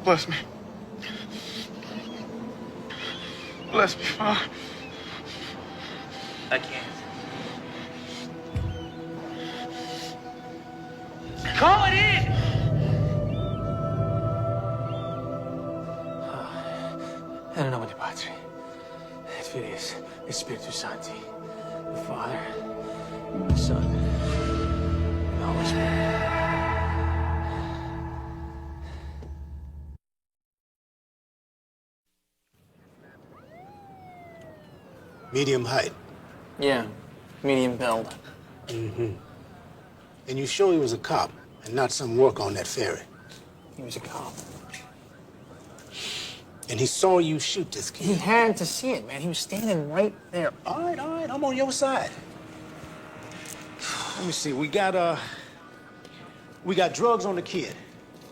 Bless me. Bless me, Father. I can't. Call it in! Nella nome di Patri, et Filius, et Spiritus Sancti, the Father, the Son, and the Holy Spirit. Medium height. Yeah, medium build. Mm-hmm. And you sure he was a cop and not some work on that ferry? He was a cop. And he saw you shoot this kid? He had to see it, man. He was standing right there. All right, I'm on your side. Let me see, we got drugs on the kid.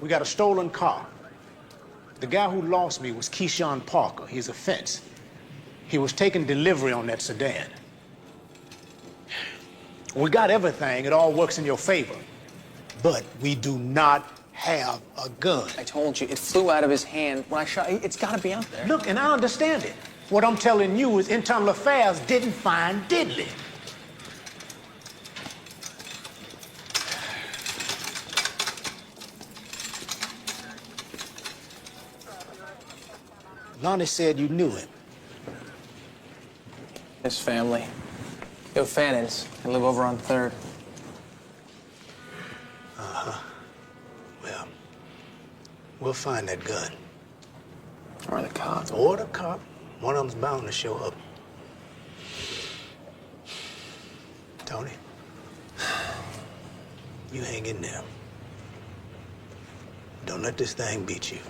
We got a stolen car. The guy who lost me was Keyshawn Parker. He's a fence. He was taking delivery on that sedan. We got everything. It all works in your favor. But we do not have a gun. I told you, it flew out of his hand when I shot. It's got to be out there. Look, and I understand it. What I'm telling you is Internal Affairs didn't find Diddley. Lonnie said you knew him. His family. The O'Fannons. They live over on 3rd. Uh-huh. Well, we'll find that gun. Or the cop. Or the cop. One of them's bound to show up. Tony, you hang in there. Don't let this thing beat you.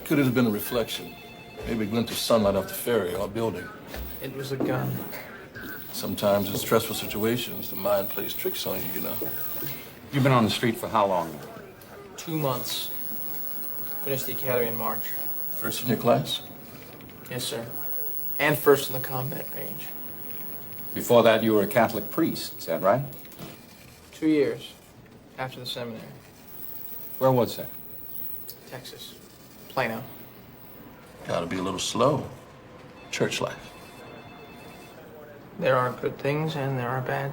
Could it have been a reflection? Maybe a glint of sunlight off the ferry or building. It was a gun. Sometimes in stressful situations, the mind plays tricks on you, you know. You've been on the street for how long? 2 months. Finished the academy in March. First in your class? Yes, sir. And first in the combat range. Before that, you were a Catholic priest, is that right? 2 years after the seminary. Where was that? Texas. Plano. Gotta be a little slow. Church life. There are good things and there are bad.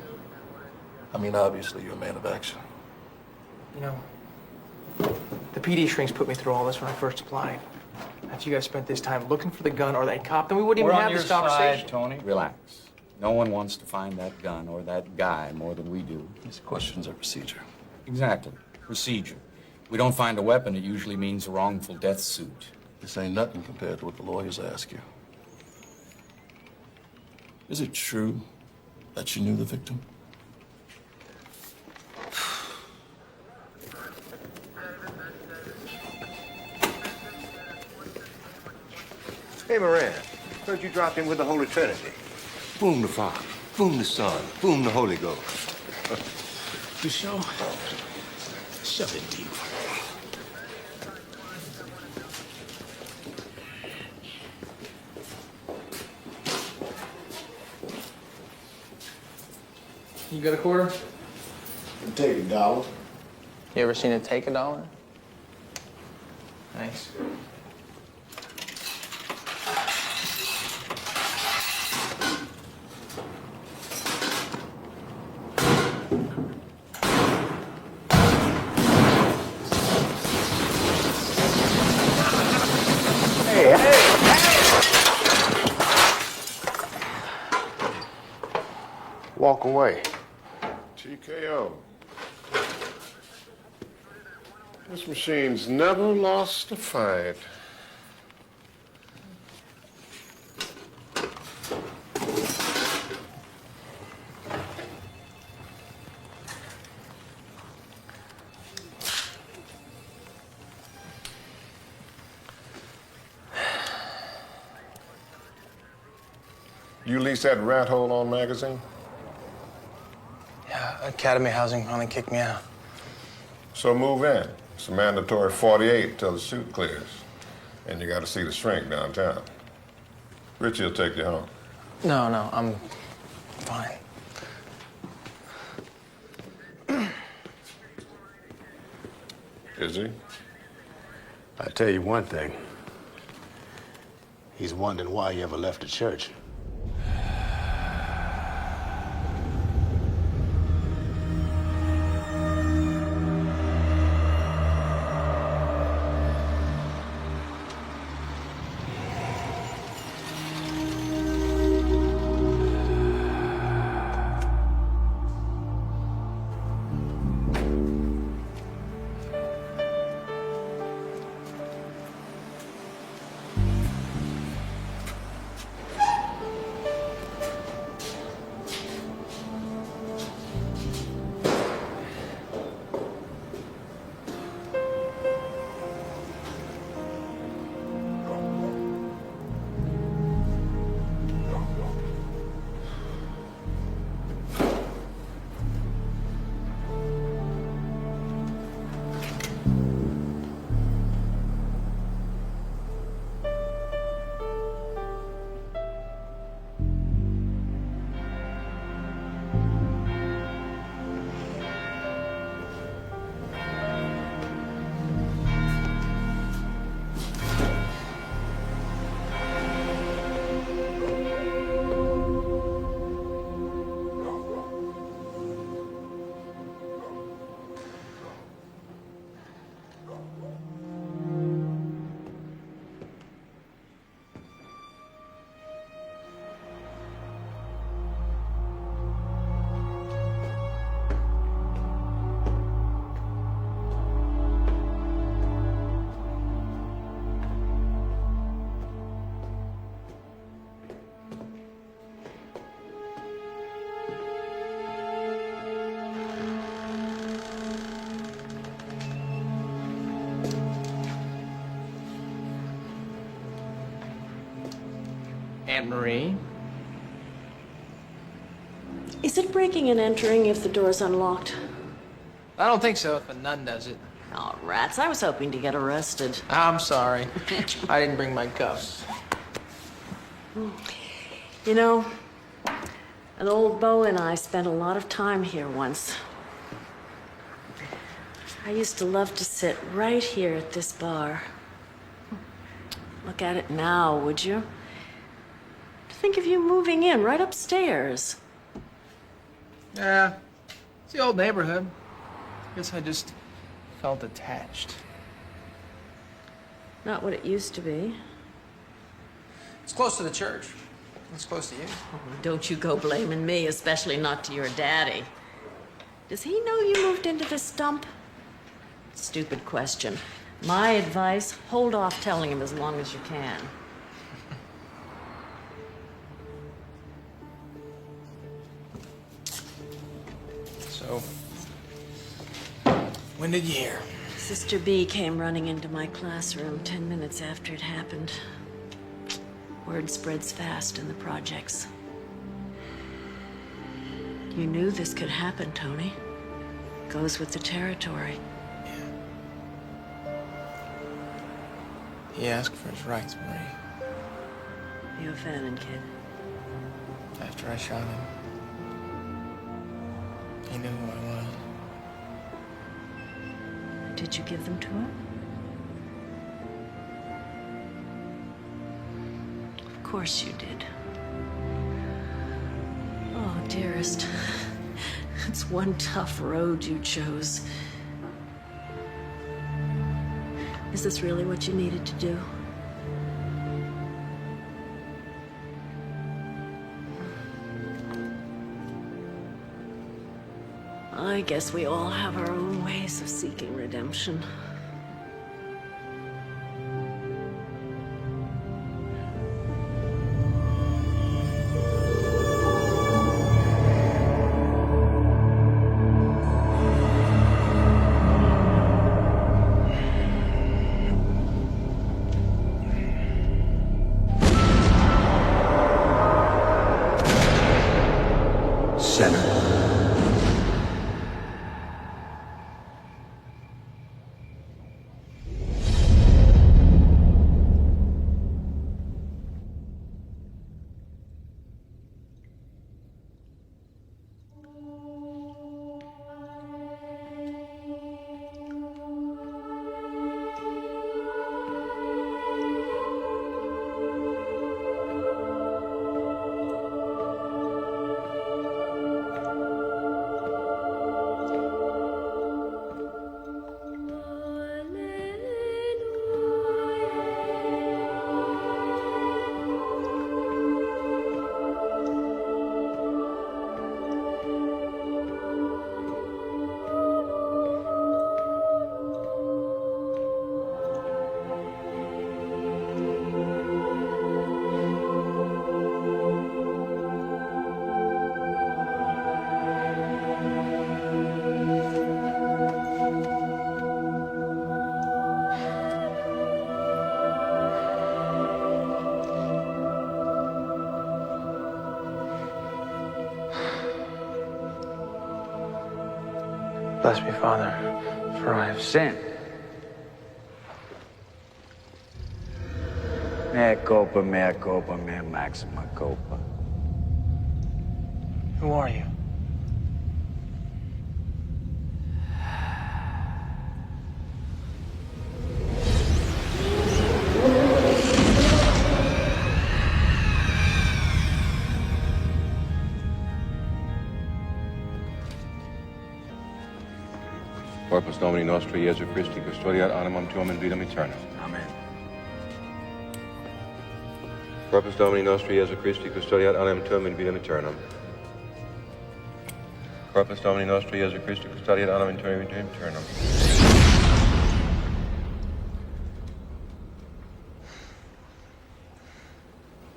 I mean, obviously, you're a man of action. You know, the PD shrinks put me through all this when I first applied. After you guys spent this time looking for the gun or that cop, then we wouldn't even have this conversation. Tony. Relax. No one wants to find that gun or that guy more than we do. These questions are procedure. Exactly. Procedure. We don't find a weapon, it usually means a wrongful death suit. This ain't nothing compared to what the lawyers ask you. Is it true that you knew the victim? Hey, Moran. Heard you dropped in with the Holy Trinity. Boom the Father, boom the Son, boom the Holy Ghost. You sure? Shove it deep. You got a quarter? Take $1. You ever seen it take $1? Nice. Walk away. TKO. This machine's never lost a fight. You lease that rat hole on magazine? Yeah, Academy Housing finally kicked me out. So move in. It's a mandatory 48 till the suit clears. And you got to see the shrink downtown. Richie will take you home. No, I'm fine. Is he? I tell you one thing. He's wondering why you ever left the church. Aunt Marie? Is it breaking and entering if the door's unlocked? I don't think so, if a nun does it. Oh, rats. I was hoping to get arrested. I'm sorry. I didn't bring my cuffs. You know, an old beau and I spent a lot of time here once. I used to love to sit right here at this bar. Look at it now, would you? Think of you moving in right upstairs. Yeah, it's the old neighborhood. Guess I just felt attached. Not what it used to be. It's close to the church. It's close to you. Don't you go blaming me, especially not to your daddy. Does he know you moved into this dump? Stupid question. My advice, hold off telling him as long as you can. So, when did you hear? Sister B came running into my classroom 10 minutes after it happened. Word spreads fast in the projects. You knew this could happen, Tony. Goes with the territory. He asked for his rights, Marie. You a Fannin kid? After I shot him, he knew who I was. Did you give them to him? Of course you did. Oh, dearest. It's one tough road you chose. Is this really what you needed to do? I guess we all have our own ways of seeking redemption. Bless me, Father, for I have sinned. Mea culpa, mea maxima culpa. Who are you? Corpus Domini Nostri, Jesu Christi, custodiat animam tuum in vidam aeternam. Amen. Corpus Domini Nostri, Jesu Christi, custodiat animam tuum in vidam aeternam. Corpus Domini Nostri, Jesu Christi, custodiat animam tuum in vidam aeternam.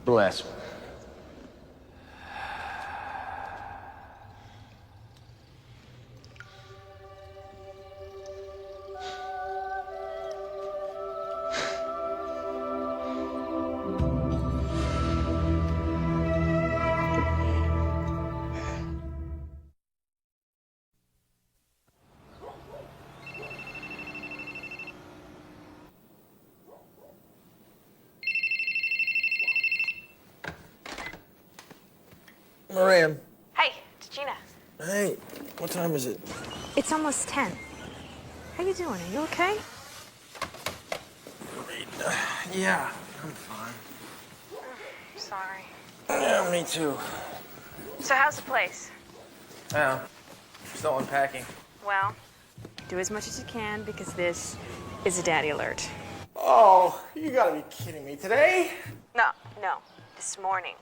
Bless me. Moran. Hey, it's Gina. Hey, what time is it? It's almost 10. How you doing? Are you okay? Yeah, I'm fine. Sorry. Yeah, me too. So how's the place? Yeah, still unpacking. Well, do as much as you can because this is a daddy alert. Oh, you gotta be kidding me. Today? No, this morning.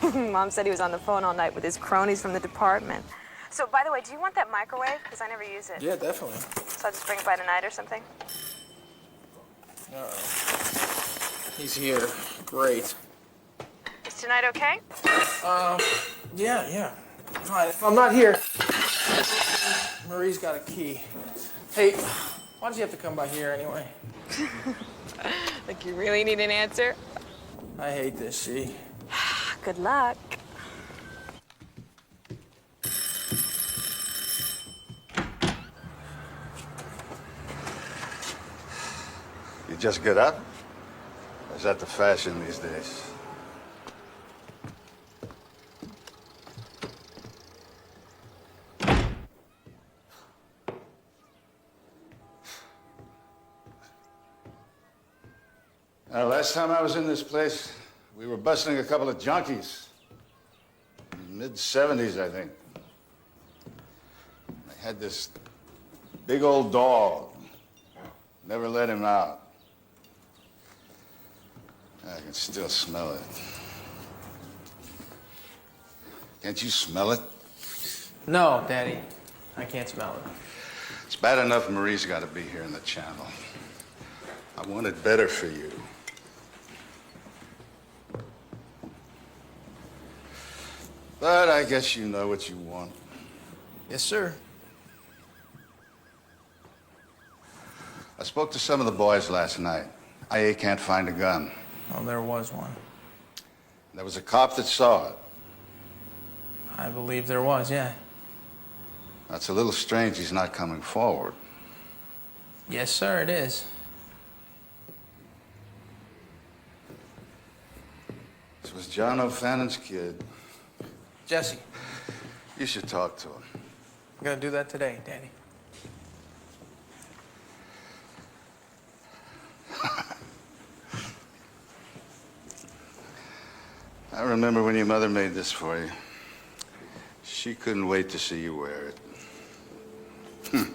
Mom said he was on the phone all night with his cronies from the department. So, by the way, do you want that microwave? Because I never use it. Yeah, definitely. So I'll just bring it by tonight or something? He's here. Great. Is tonight okay? Yeah. Fine. If I'm not here, Marie's got a key. Hey, why'd you have to come by here anyway? Like you really need an answer? I hate this, see? Good luck. You just get up? Or is that the fashion these days? Last time I was in this place, we were busting a couple of junkies. Mid-70s, I think. They had this big old dog. Never let him out. I can still smell it. Can't you smell it? No, Daddy. I can't smell it. It's bad enough Marie's got to be here in the channel. I want it better for you. But I guess you know what you want. Yes, sir. I spoke to some of the boys last night. IA can't find a gun. Oh, there was one. There was a cop that saw it. I believe there was, yeah. That's a little strange he's not coming forward. Yes, sir, it is. This was John O'Fannon's kid. Jesse, You should talk to him. I'm gonna do that today, Daddy. I remember when your mother made this for you. She couldn't wait to see you wear it. If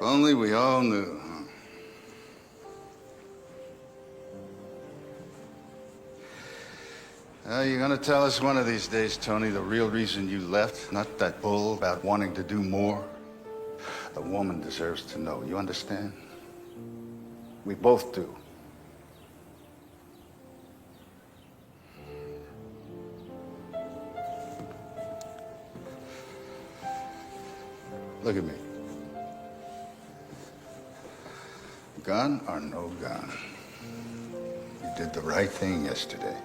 only we all knew, huh? You're gonna tell us one of these days, Tony, the real reason you left, not that bull about wanting to do more. A woman deserves to know, you understand? We both do. Look at me. Gun or no gun, you did the right thing yesterday.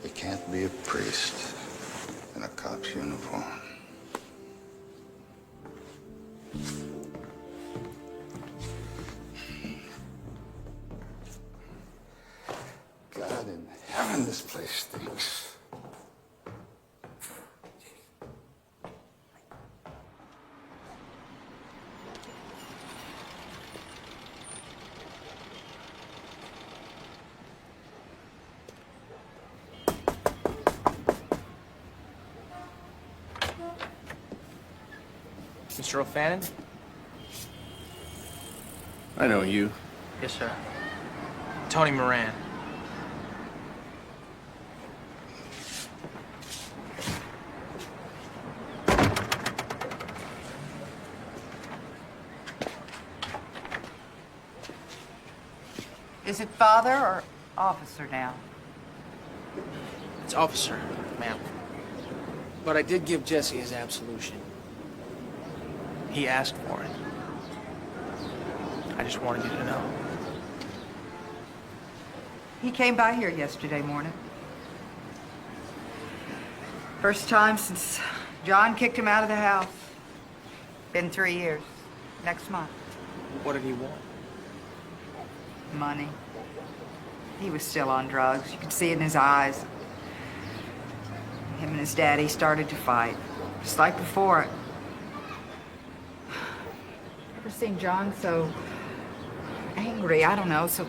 You can't be a priest in a cop's uniform. Mr. O'Fannin? I know you. Yes, sir. Tony Moran. Is it father or officer now? It's officer, ma'am. But I did give Jesse his absolution. He asked for it. I just wanted you to know. He came by here yesterday morning. First time since John kicked him out of the house. Been 3 years. Next month. What did he want? Money. He was still on drugs. You could see it in his eyes. Him and his daddy started to fight. Just like before. Never seen John so angry, I don't know, so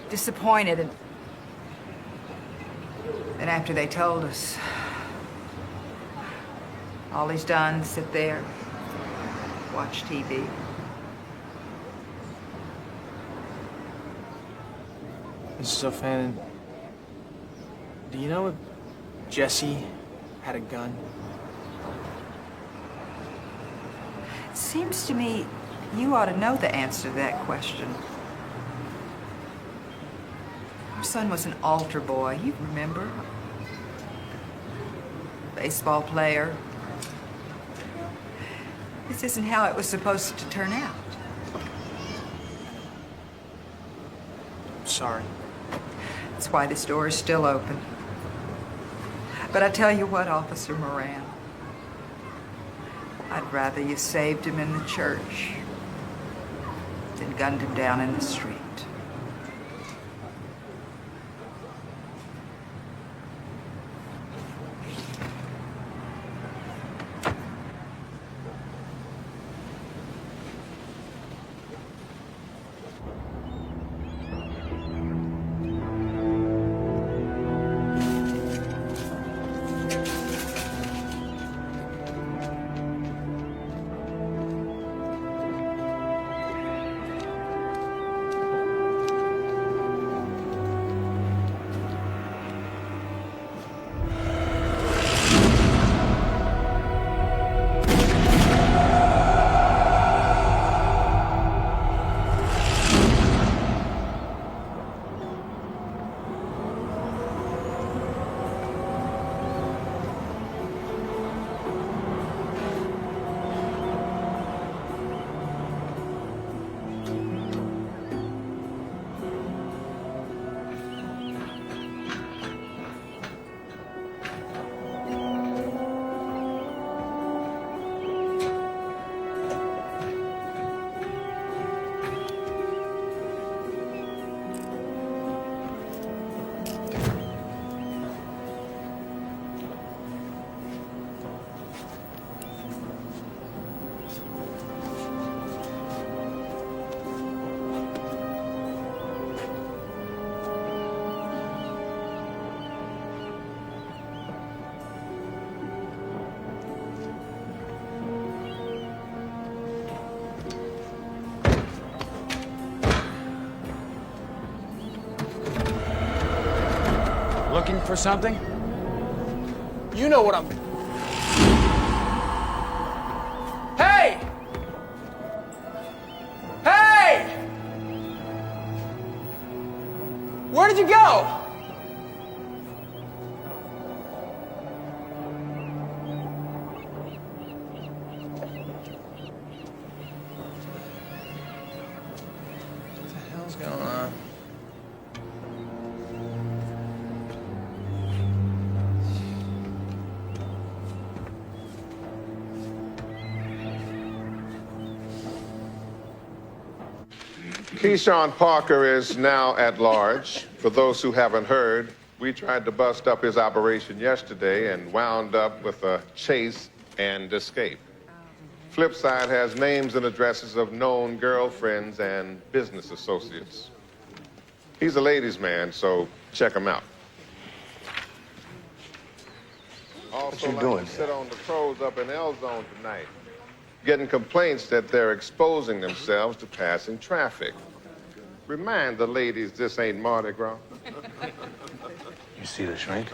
disappointed. And then after they told us, all he's done is sit there, watch TV. Mrs. O'Fannin, do you know if Jesse had a gun? It seems to me you ought to know the answer to that question. Our son was an altar boy, you remember? Baseball player. This isn't how it was supposed to turn out. Sorry. That's why this door is still open. But I tell you what, Officer Moran, I'd rather you saved him in the church than gunned him down in the street. Looking for something? You know what I'm... Hey! Hey! Where did you go? What the hell's going on? Keyshawn Parker is now at large. For those who haven't heard, we tried to bust up his operation yesterday and wound up with a chase and escape. Flipside has names and addresses of known girlfriends and business associates. He's a ladies' man, so check him out. Also, What you doing sit on the pros up in L Zone tonight. getting complaints that they're exposing themselves to passing traffic. Remind the ladies this ain't Mardi Gras. You see the shrink?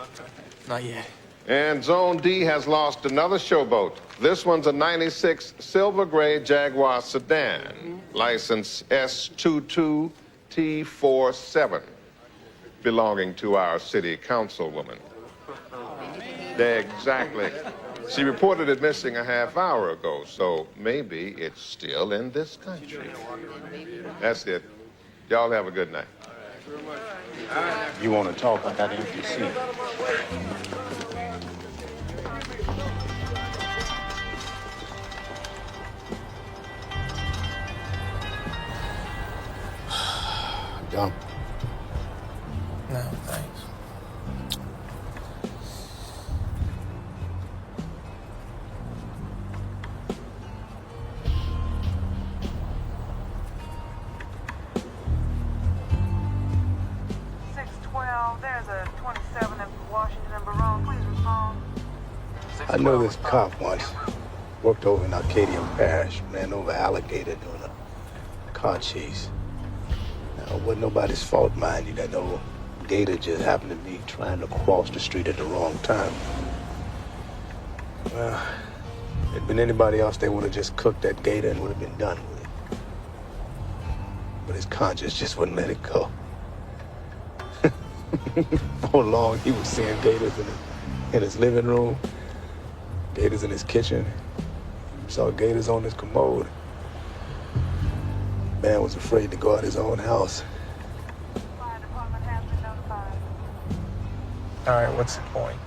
Not yet. And Zone D has lost another showboat. This one's a 96 silver gray Jaguar sedan, license S22T47, belonging to our city councilwoman. Exactly. She reported it missing a half hour ago, so maybe it's still in this country. That's it. Y'all have a good night. You want to talk? I got an empty seat. Done. No, thanks. There's a 27 in Washington and Barone. Please respond. I know this cop once. Worked over in Arcadian Parish. Ran over alligator doing a car chase. Now, it wasn't nobody's fault, mind you. That old gator just happened to be trying to cross the street at the wrong time. Well, if it'd been anybody else, they would have just cooked that gator and would have been done with it. But his conscience just wouldn't let it go. For long, he was seeing gators in his living room, gators in his kitchen, saw gators on his commode. Man was afraid to go out his own house. Fire department has been notified. All right, what's the point?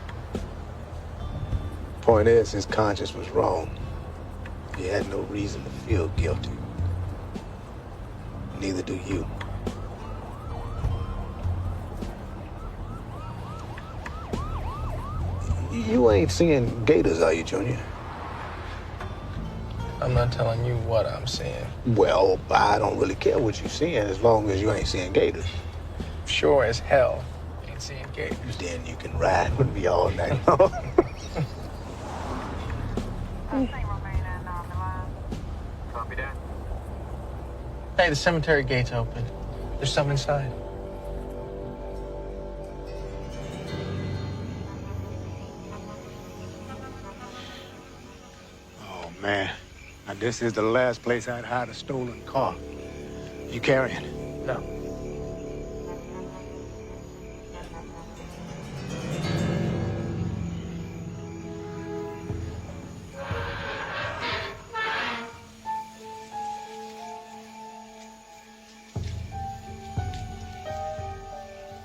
Point is, his conscience was wrong. He had no reason to feel guilty. Neither do you. You ain't seeing gators, are you, Junior? I'm not telling you what I'm seeing. Well, I don't really care what you're seeing as long as you ain't seeing gators. Sure as hell ain't seeing gators. Then you can ride with me all night long. Copy that. Hey, the cemetery gate's open. There's some inside. Man, now this is the last place I'd hide a stolen car. You carrying? No.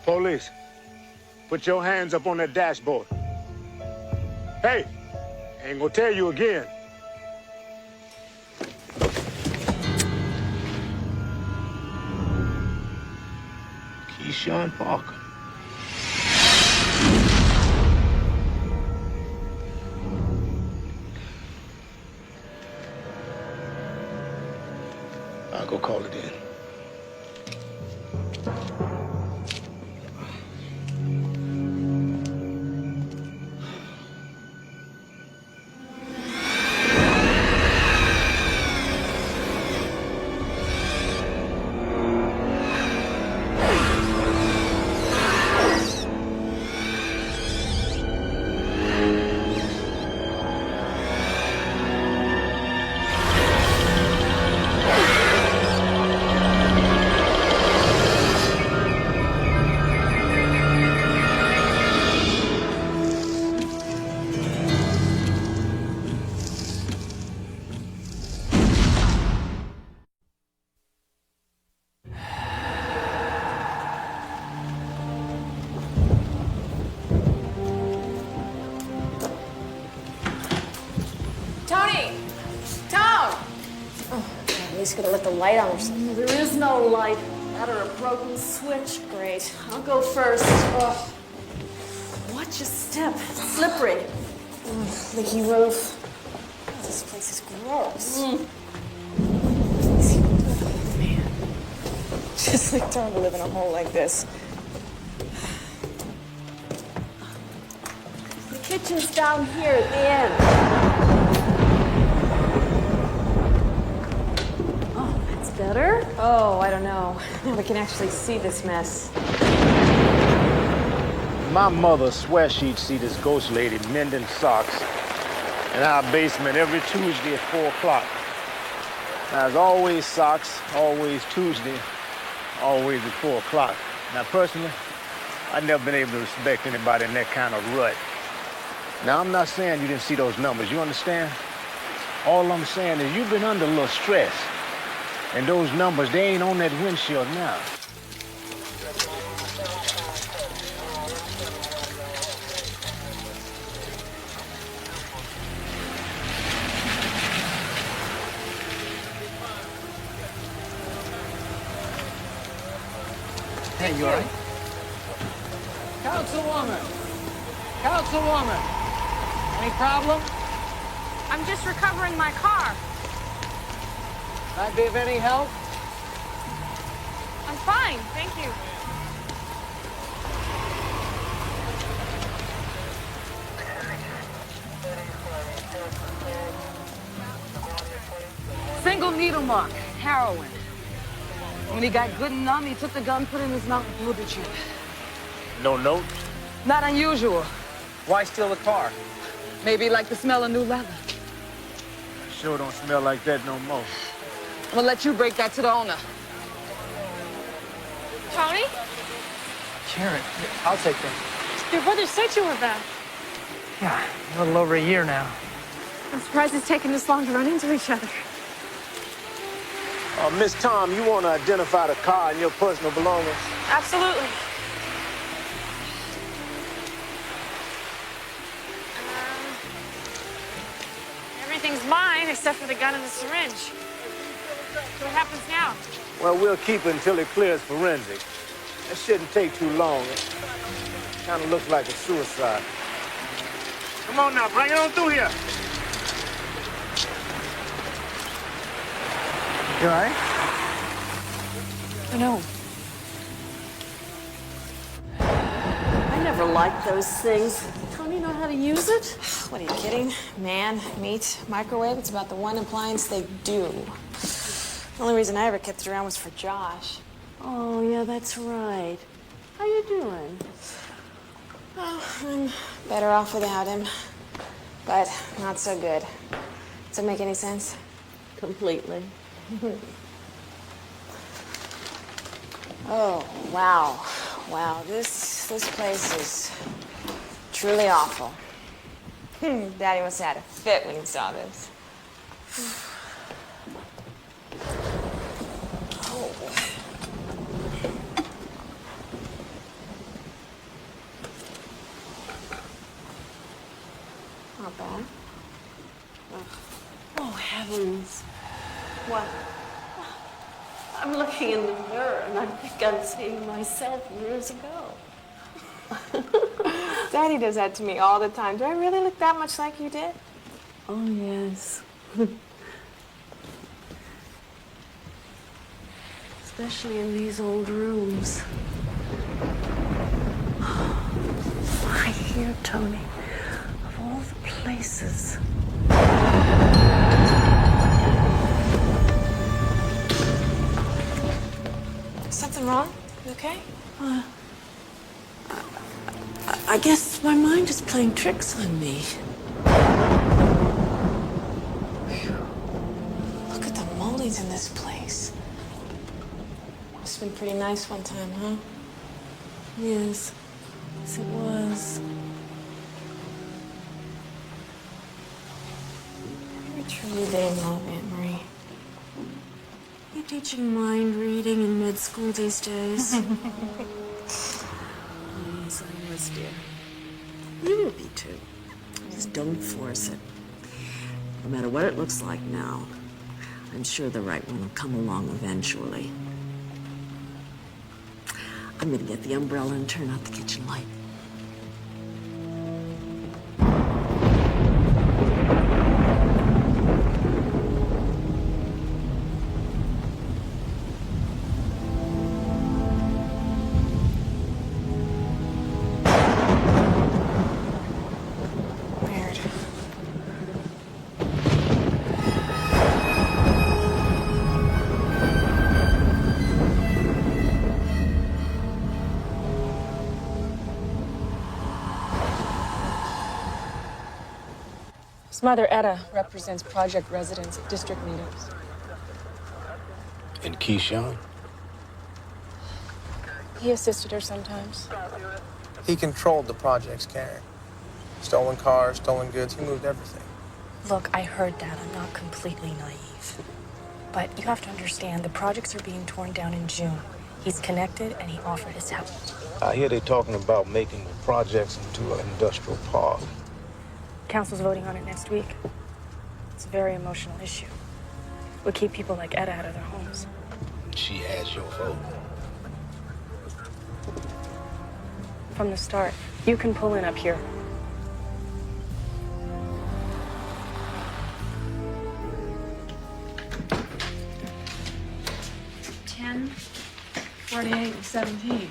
Police, put your hands up on that dashboard. Hey, ain't gonna tell you again. Keyshawn Parker. I'll go call it in. He's gonna let the light on or something. There is no light. That or a broken switch. Great. I'll go first. Oh. Watch your step. It's slippery. Leaky roof. Oh, this place is gross. Oh, man. Just like trying to live in a hole like this. The kitchen's down here at the end. better? Oh, I don't know. Now we can actually see this mess. My mother swears she'd see this ghost lady mending socks in our basement every Tuesday at 4 o'clock. Now, there's always socks, always Tuesday, always at 4 o'clock. Now, personally, I've never been able to respect anybody in that kind of rut. Now, I'm not saying you didn't see those numbers, you understand? All I'm saying is you've been under a little stress. And those numbers, they ain't on that windshield now. Hey, you all right? Councilwoman! Councilwoman! Any problem? I'm just recovering my car. Might be of any help? I'm fine, thank you. Single needle mark, heroin. When he got good and numb, he took the gun, put it in his mouth, and blew the trigger. No note? Not unusual. Why steal the car? Maybe he liked the smell of new leather. Sure don't smell like that no more. I'm gonna let you break that to the owner. Tony? Karen, I'll take them. Your brother said you were back. Yeah, a little over a year now. I'm surprised it's taken this long to run into each other. Miss Tom, you want to identify the car and your personal belongings? Absolutely. Everything's mine except for the gun and the syringe. What happens now? Well, we'll keep it until it clears forensic. That shouldn't take too long. It kind of looks like a suicide. Come on now, bring it on through here. You all right? I know. I never liked those things. Tony know how to use it? What are you kidding? Man, meat, microwave, it's about the one appliance they do. The only reason I ever kept it around was for Josh. Oh, yeah, that's right. How you doing? Oh, I'm better off without him. But not so good. Does it make any sense? Completely. Oh, wow. Wow, this place is truly awful. Daddy must have had a fit when he saw this. Oh. Not bad. Oh, heavens. What? I'm looking in the mirror and I think I'm seeing myself years ago. Daddy does that to me all the time. Do I really look that much like you did? Oh, yes. Especially in these old rooms. Why here, Tony? Of all the places. Something wrong? You okay? I guess my mind is playing tricks on me. Look at the moldies in this place. Must have been pretty nice one time, huh? Yes. Yes, it was. You're truly didn't love Aunt Marie. You're teaching mind reading in med school these days. Yes, I was, dear. You will be too. Just don't force it. No matter what it looks like now, I'm sure the right one will come along eventually. I'm gonna get the umbrella and turn out the kitchen light. Weird. His mother, Etta, represents project residents at district meetings. And Keyshawn? He assisted her sometimes. He controlled the project's carrying. Stolen cars, stolen goods, he moved everything. Look, I heard that. I'm not completely naive. But you have to understand, the projects are being torn down in June. He's connected, and he offered his help. I hear they talking about making the projects into an industrial park. Council's voting on it next week. It's a very emotional issue. Would keep people like Etta out of their homes. She has your vote. From the start, you can pull in up here. $10, 48, and 17.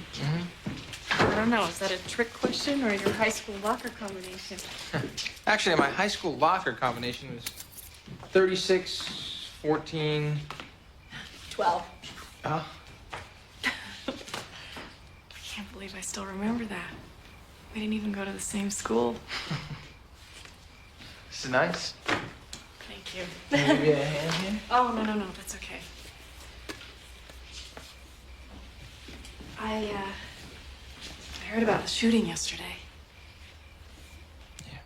I don't know, is that a trick question or your high school locker combination? Actually, my high school locker combination was 36, 14... 12. Oh. I can't believe I still remember that. We didn't even go to the same school. This is nice. Thank you. Can I give you a hand here? Oh, no, that's okay. I heard about the shooting yesterday. Yeah.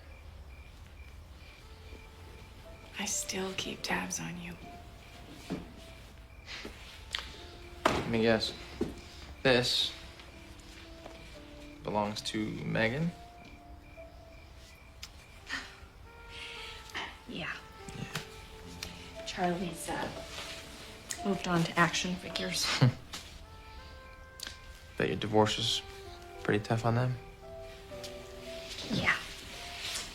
I still keep tabs on you. Let me guess. This belongs to Megan? Yeah. Charlie's moved on to action figures. Bet your divorce is pretty tough on them? Yeah.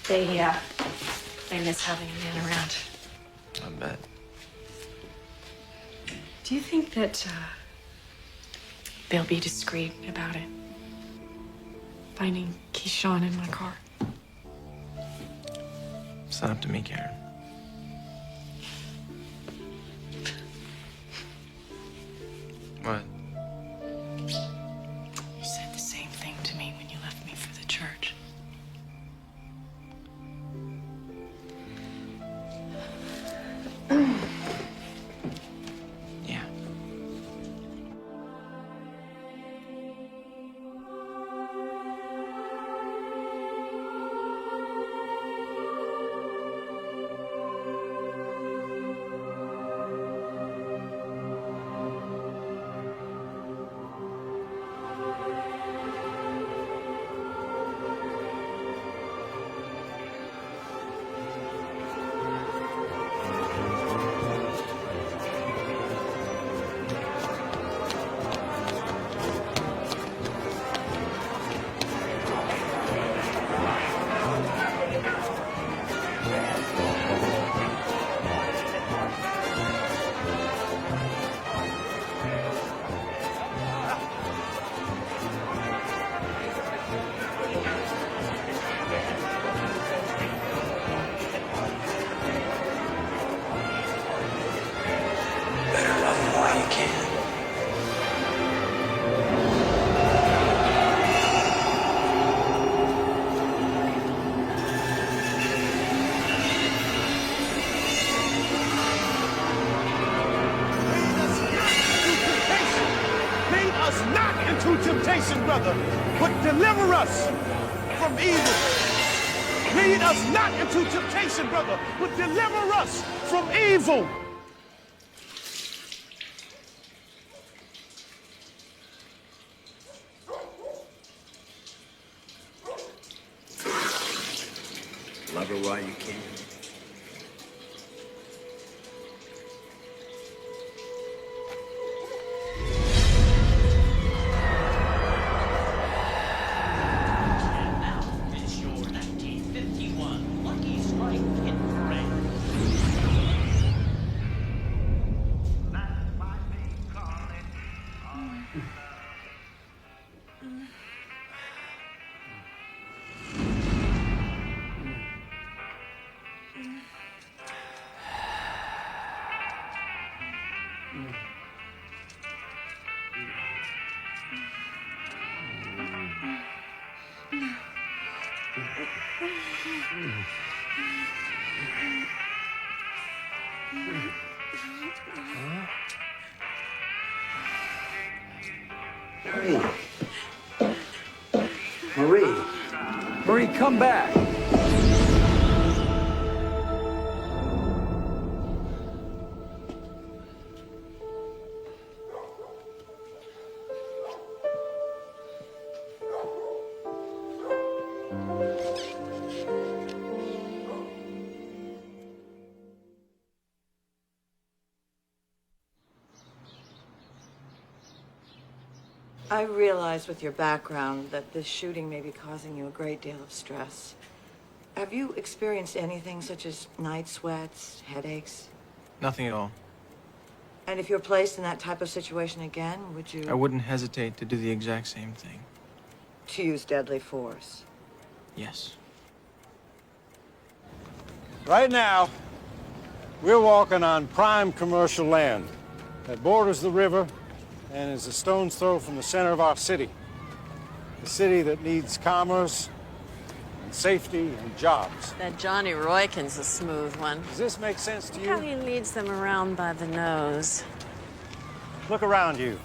They miss having a man around. I bet. Do you think that they'll be discreet about it? Finding Keyshawn in my car. It's not up to me, Karen. What? You said the same thing to me when you left me for the church. Yeah. Temptation, brother, but deliver us from evil. Lead us not into temptation, brother, but deliver us from evil. Love her while you can. Marie. Marie, come back. I realize with your background that this shooting may be causing you a great deal of stress. Have you experienced anything such as night sweats, headaches? Nothing at all. And if you're placed in that type of situation again, would you... I wouldn't hesitate to do the exact same thing. To use deadly force? Yes. Right now, we're walking on prime commercial land that borders the river and is a stone's throw from the center of our city. A city that needs commerce and safety and jobs. That Johnny Roykin's a smooth one. Does this make sense to Look you? how he leads them around by the nose. Look around you.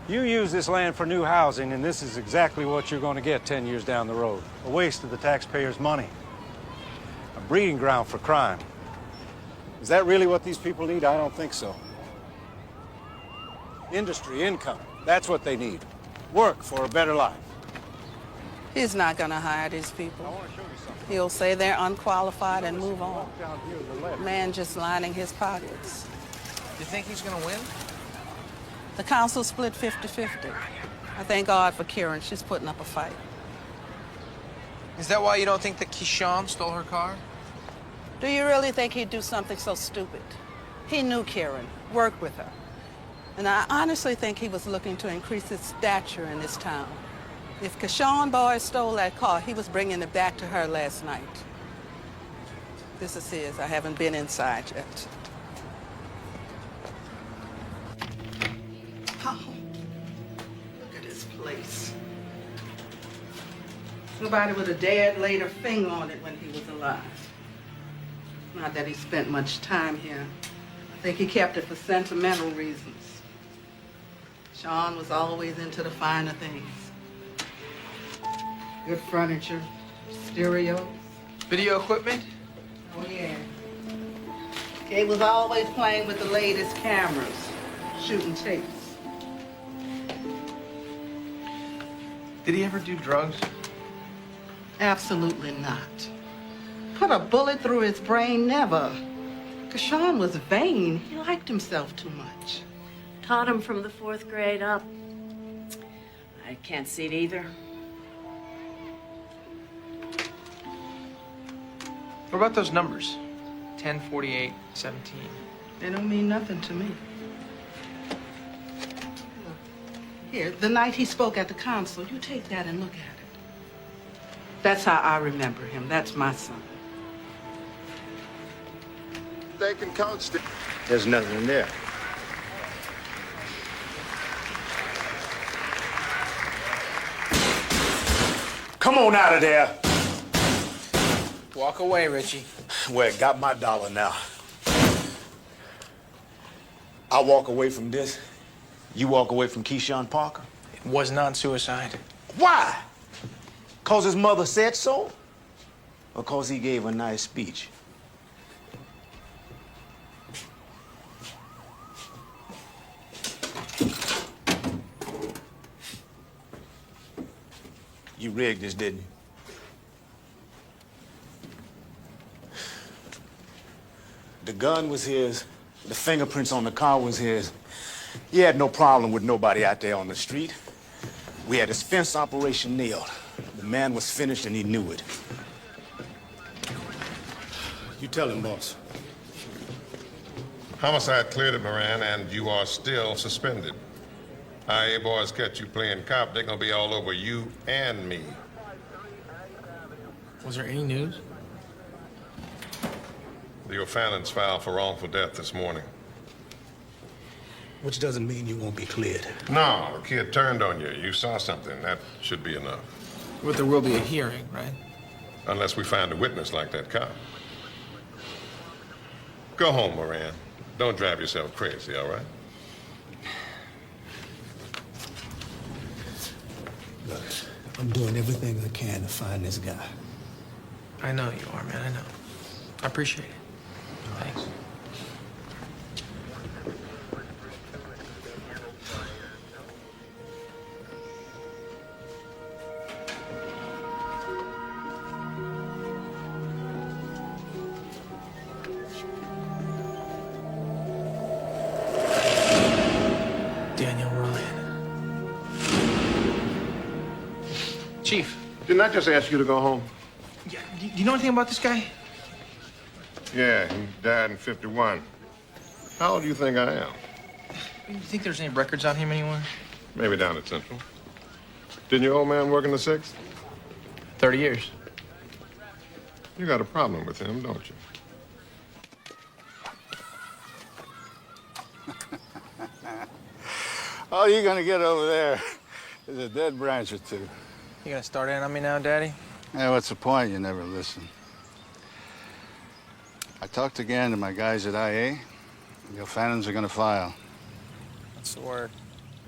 You use this land for new housing, and this is exactly what you're going to get 10 years down the road. A waste of the taxpayers' money. A breeding ground for crime. Is that really what these people need? I don't think so. Industry, income, that's what they need. Work for a better life. He's not going to hire these people. He'll say they're unqualified and move on. Man just lining his pockets. You think he's going to win? The council split 50-50. I thank God for Karen. She's putting up a fight. Is that why you don't think that Keyshawn stole her car? Do you really think he'd do something so stupid? He knew Karen, worked with her. And I honestly think he was looking to increase his stature in this town. If Keyshawn Boyd stole that car, he was bringing it back to her last night. This is his. I haven't been inside yet. Oh, look at this place. Nobody would have dared lay their finger on it when he was alive. Not that he spent much time here. I think he kept it for sentimental reasons. Sean was always into the finer things. Good furniture, stereos. Video equipment? Oh, yeah. He was always playing with the latest cameras, shooting tapes. Did he ever do drugs? Absolutely not. Put a bullet through his brain, never. Keyshawn was vain. He liked himself too much. Taught him from the 4th grade up. I can't see it either. What about those numbers? 10, 48, 17. They don't mean nothing to me. Here, the night he spoke at the council, you take that and look at it. That's how I remember him. That's my son. They can count. There's nothing in there. Come on out of there. Walk away, Richie. Well, got my dollar now. I walk away from this. You walk away from Keyshawn Parker. It was not suicide. Why? Cause his mother said so? Or cause he gave a nice speech? You rigged this, didn't you? The gun was his. The fingerprints on the car was his. He had no problem with nobody out there on the street. We had his fence operation nailed. The man was finished and he knew it. You tell him, boss. Homicide cleared it, Moran, and you are still suspended. IA boys catch you playing cop, they're gonna be all over you and me. Was there any news? The O'Fallons filed for wrongful death this morning. Which doesn't mean you won't be cleared. No, the kid turned on you. You saw something. That should be enough. But there will be a hearing, right? Unless we find a witness like that cop. Go home, Moran. Don't drive yourself crazy, all right? Look, I'm doing everything I can to find this guy. I know you are, man. I know. I appreciate it. Thanks. Daniel Ryan. Chief. Didn't I just ask you to go home? Yeah, do you know anything about this guy? Yeah, he died in 51. How old do you think I am? You think there's any records on him anywhere? Maybe down at Central. Didn't your old man work in the 6th? 30 years. You got a problem with him, don't you? All you're gonna get over there is a dead branch or two. You gonna start in on me now, Daddy? Yeah, what's the point? You never listen. I talked again to my guys at IA. The O'Fannons are gonna file. That's the word.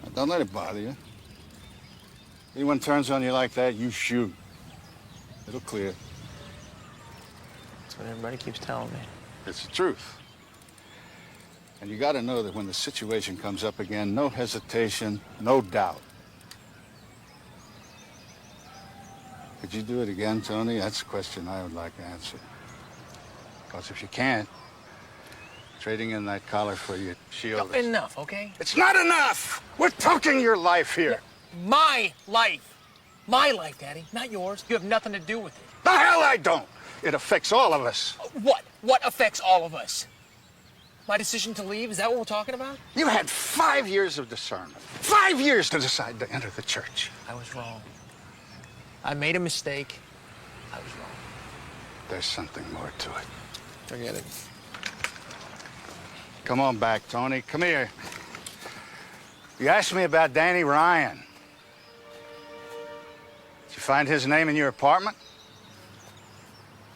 Now, don't let it bother you. Anyone turns on you like that, you shoot. It'll clear. That's what everybody keeps telling me. It's the truth. And you gotta know that when the situation comes up again, no hesitation, no doubt. Could you do it again, Tony? That's a question I would like to answer. Because if you can't, trading in that collar for your shield... Enough, okay? It's not enough! We're talking your life here. My life. My life, Daddy, not yours. You have nothing to do with it. The hell I don't! It affects all of us. What? What affects all of us? My decision to leave? Is that what we're talking about? You had 5 years of discernment. 5 years to decide to enter the church. I was wrong. I made a mistake. I was wrong. There's something more to it. Forget it. Come on back, Tony. Come here. You asked me about Danny Ryan. Did you find his name in your apartment?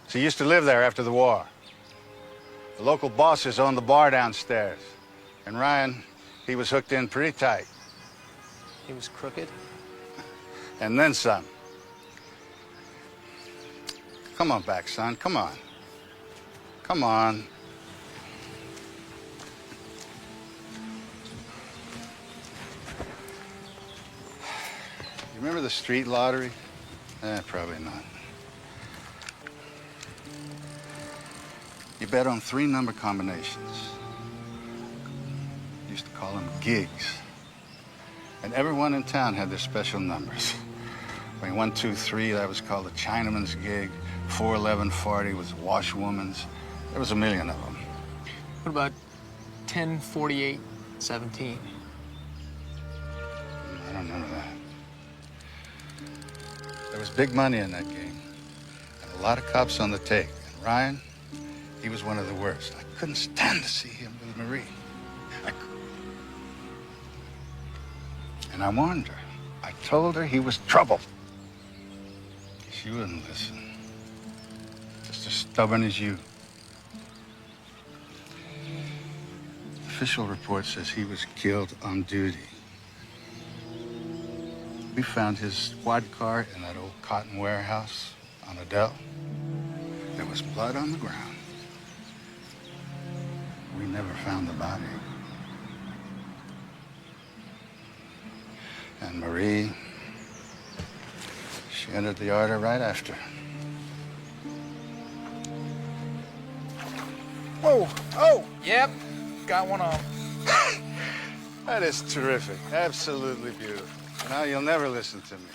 He used to live there after the war. The local bosses owned the bar downstairs. And Ryan, he was hooked in pretty tight. He was crooked? And then some. Come on back, son. Come on. Come on. You remember the street lottery? Probably not. You bet on 3 number combinations. Used to call them gigs. And everyone in town had their special numbers. I mean, 1, 2, 3, that was called a Chinaman's gig. 4, 11, 40 was washwoman's. There was a million of them. What about 10, 48, 17? I don't remember that. There was big money in that game. And a lot of cops on the take. And Ryan, he was one of the worst. I couldn't stand to see him with Marie. And I warned her. I told her he was trouble. She wouldn't listen. Just as stubborn as you. Official report says he was killed on duty. We found his squad car in that old cotton warehouse on Adele. There was blood on the ground. We never found the body. And Marie, she entered the order right after. Whoa! Oh! Yep. Got one on. That is terrific. Absolutely beautiful. Now you'll never listen to me.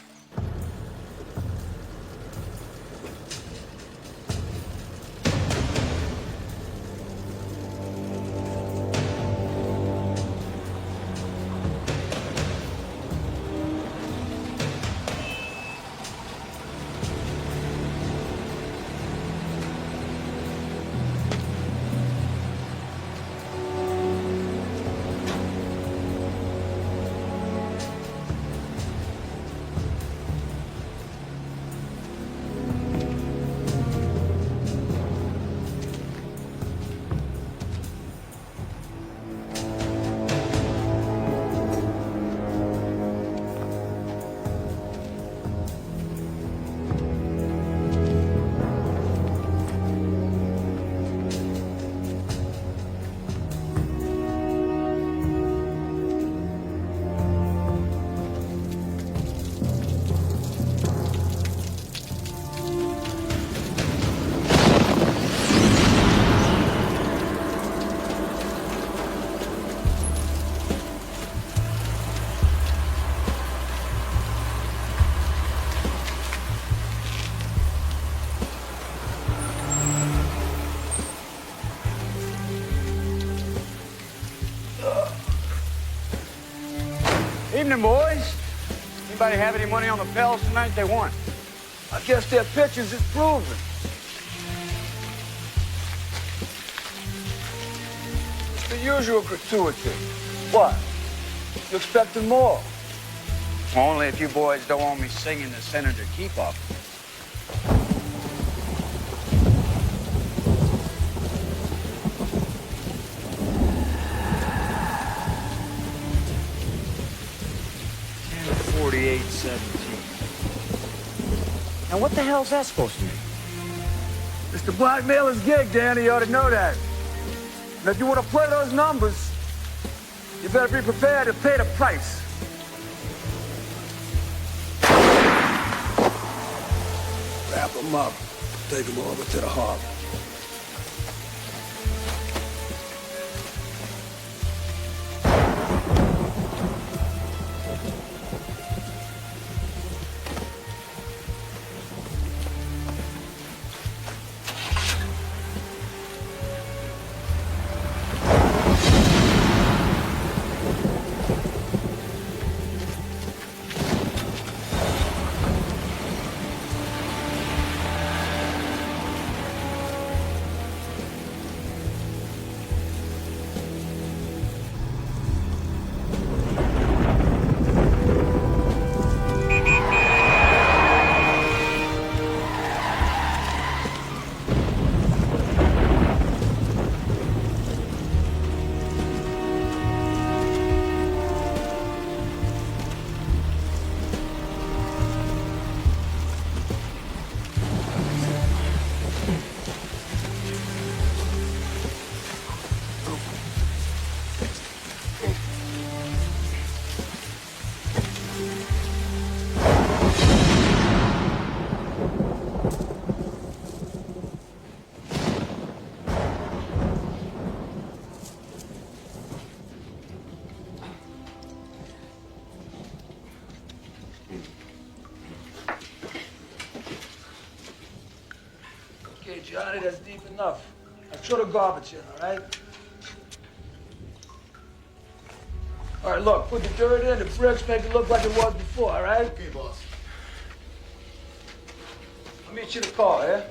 Evening, boys. Anybody have any money on the Pels tonight they want? I guess their pitchers is proven. It's the usual gratuity. What? You expecting more? Only if you boys don't want me singing the Senator Keefe. Now, what the hell's that supposed to mean? It's the blackmailer's gig, Danny. You ought to know that. And if you want to play those numbers, you better be prepared to pay the price. Wrap them up. Take them over to the harbor. Okay, Johnny, that's deep enough. Now throw the garbage in, all right? All right, look, put the dirt in, the bricks, make it look like it was before, all right? Okay, boss. I'll meet you at the car, yeah?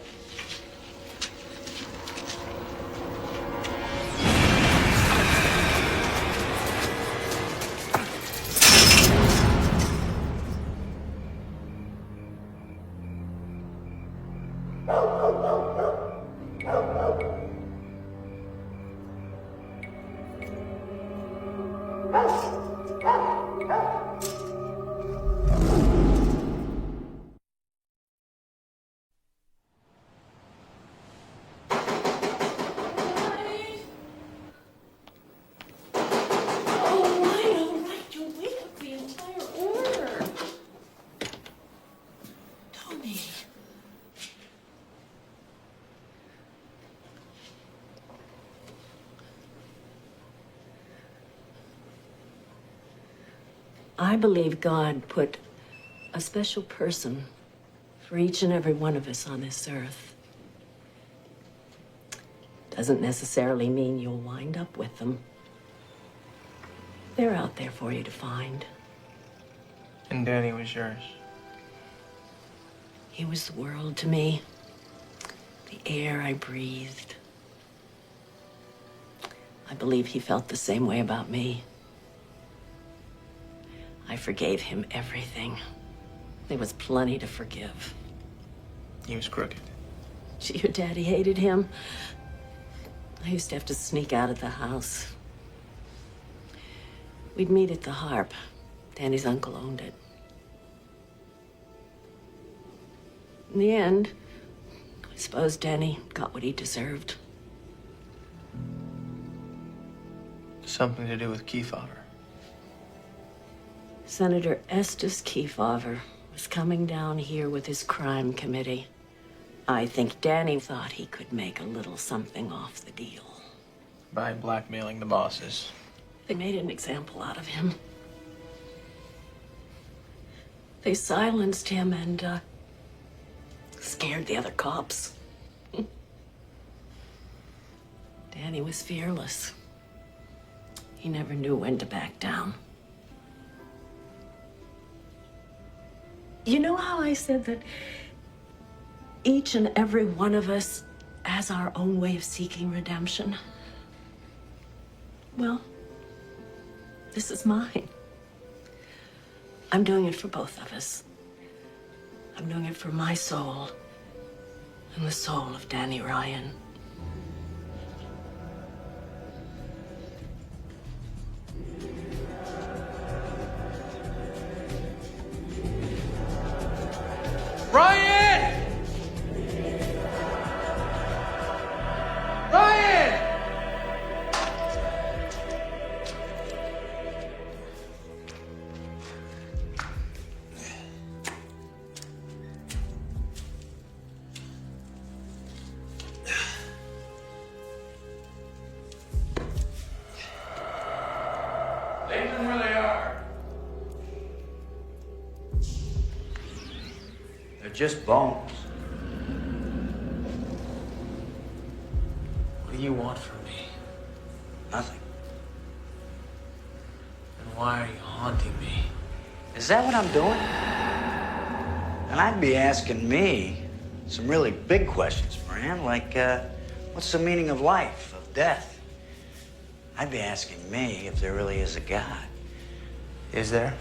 I believe God put a special person for each and every one of us on this earth. Doesn't necessarily mean you'll wind up with them. They're out there for you to find. And Danny was yours. He was the world to me, the air I breathed. I believe he felt the same way about me. I forgave him everything. There was plenty to forgive. He was crooked. Gee, your daddy hated him. I used to have to sneak out of the house. We'd meet at the Harp. Danny's uncle owned it. In the end, I suppose Danny got what he deserved. Something to do with Kefauver. Senator Estes Kefauver was coming down here with his crime committee. I think Danny thought he could make a little something off the deal. By blackmailing the bosses. They made an example out of him. They silenced him and, scared the other cops. Danny was fearless. He never knew when to back down. You know how I said that each and every one of us has our own way of seeking redemption? Well, this is mine. I'm doing it for both of us. I'm doing it for my soul and the soul of Danny Ryan. Ryan! Ryan! Leave them where they are. They're just bones. What do you want from me? Nothing. And why are you haunting me? Is that what I'm doing? And I'd be asking me some really big questions, Moran, like, what's the meaning of life, of death? I'd be asking me if there really is a God. Is there?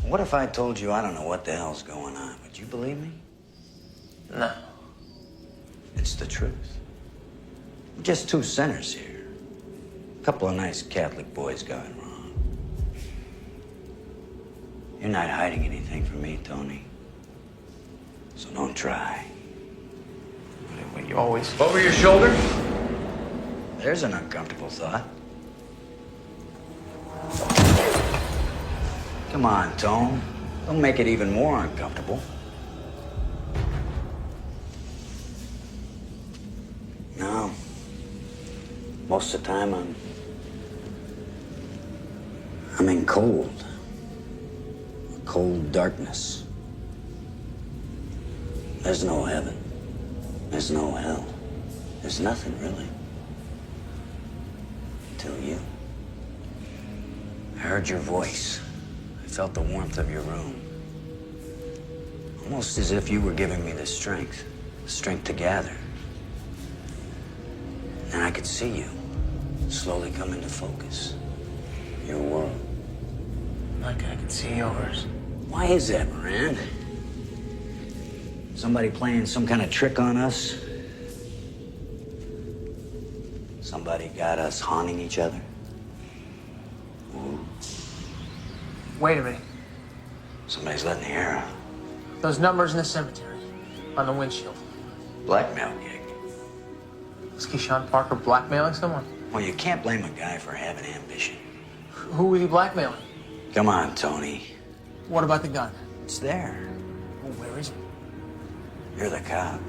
What if I told you I don't know what the hell's going on? Would you believe me? No. It's the truth. We're just two sinners here. A couple of nice Catholic boys going wrong. You're not hiding anything from me, Tony. So don't try. What, you always... Over your shoulder? There's an uncomfortable thought. Come on, Tone. Don't make it even more uncomfortable. No. Most of the time, I'm in cold. Cold darkness. There's no heaven. There's no hell. There's nothing, really. Until you. I heard your voice. I felt the warmth of your room. Almost as if you were giving me the strength to gather. And I could see you slowly come into focus. Your world. Like I could see yours. Why is that, Moran? Somebody playing some kind of trick on us? Somebody got us haunting each other? Ooh. Wait a minute. Somebody's letting the air out. Those numbers in the cemetery. On the windshield. Blackmail gig. Is Keyshawn Parker blackmailing someone? Well, you can't blame a guy for having ambition. Who was he blackmailing? Come on, Tony. What about the gun? It's there. Well, where is it? You're the cop.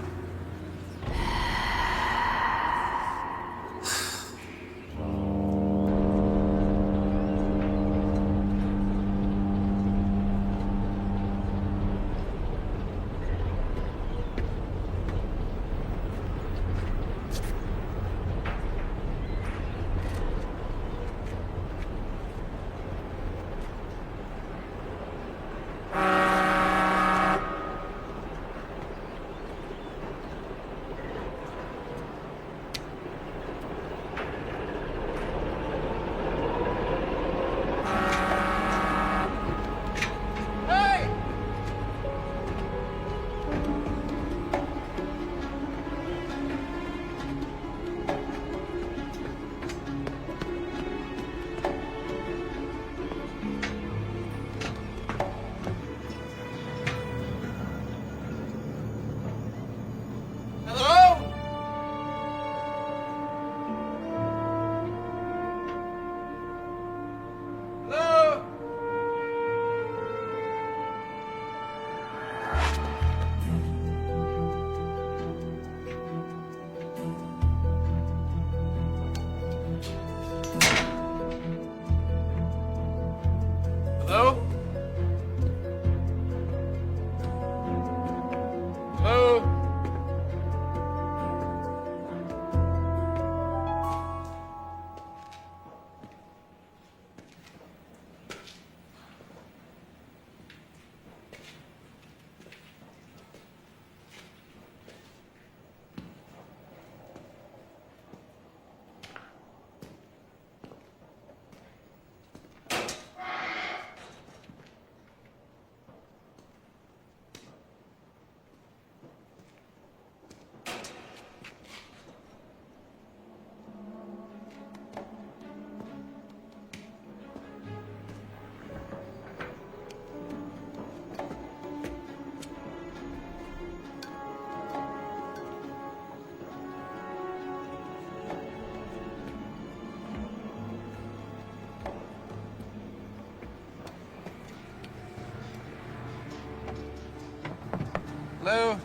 Hello?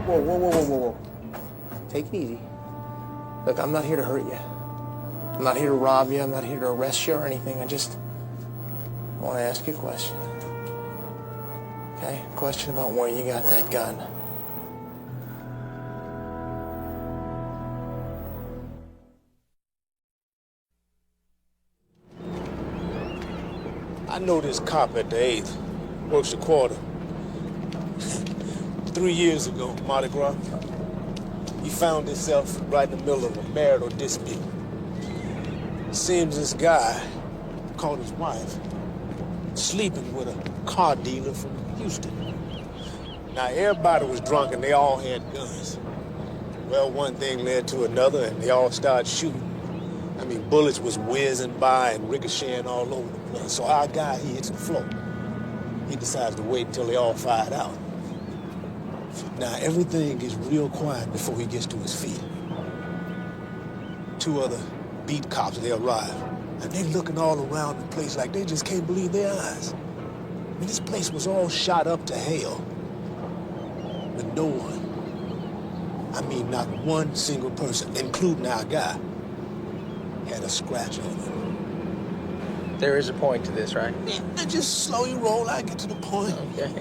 Whoa. Take it easy. Look, I'm not here to hurt you. I'm not here to rob you. I'm not here to arrest you or anything. I want to ask you a question. Okay? A question about where you got that gun. I know this cop at the 8th. Works the quarter. 3 years ago, Mardi Gras, he found himself right in the middle of a marital dispute. Seems this guy caught his wife sleeping with a car dealer from Houston. Now, everybody was drunk and they all had guns. Well, one thing led to another and they all started shooting. I mean, bullets was whizzing by and ricocheting all over the place. So our guy, he hits the floor. He decides to wait until they all fired out. Now, everything gets real quiet before he gets to his feet. 2 other beat cops, they arrive. And they looking all around the place like they just can't believe their eyes. I mean, this place was all shot up to hell. But no one, I mean, not one single person, including our guy, had a scratch on him. There is a point to this, right? Yeah, just slow your roll, I get to the point. Okay.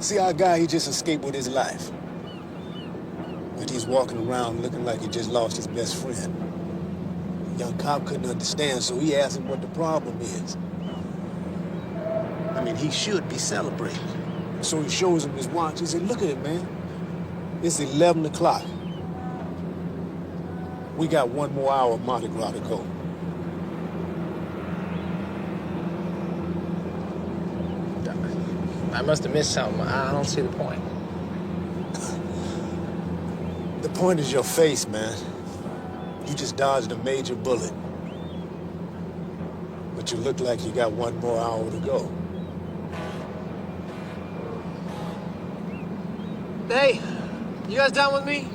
See, our guy, he just escaped with his life. But he's walking around looking like he just lost his best friend. The young cop couldn't understand, so he asked him what the problem is. I mean, he should be celebrating. So he shows him his watch. He said, look at it, man. It's 11 o'clock. We got 1 more hour of Mardi Gras to go. I must have missed something. I don't see the point. The point is your face, man. You just dodged a major bullet. But you look like you got 1 more hour to go. Hey, you guys done with me?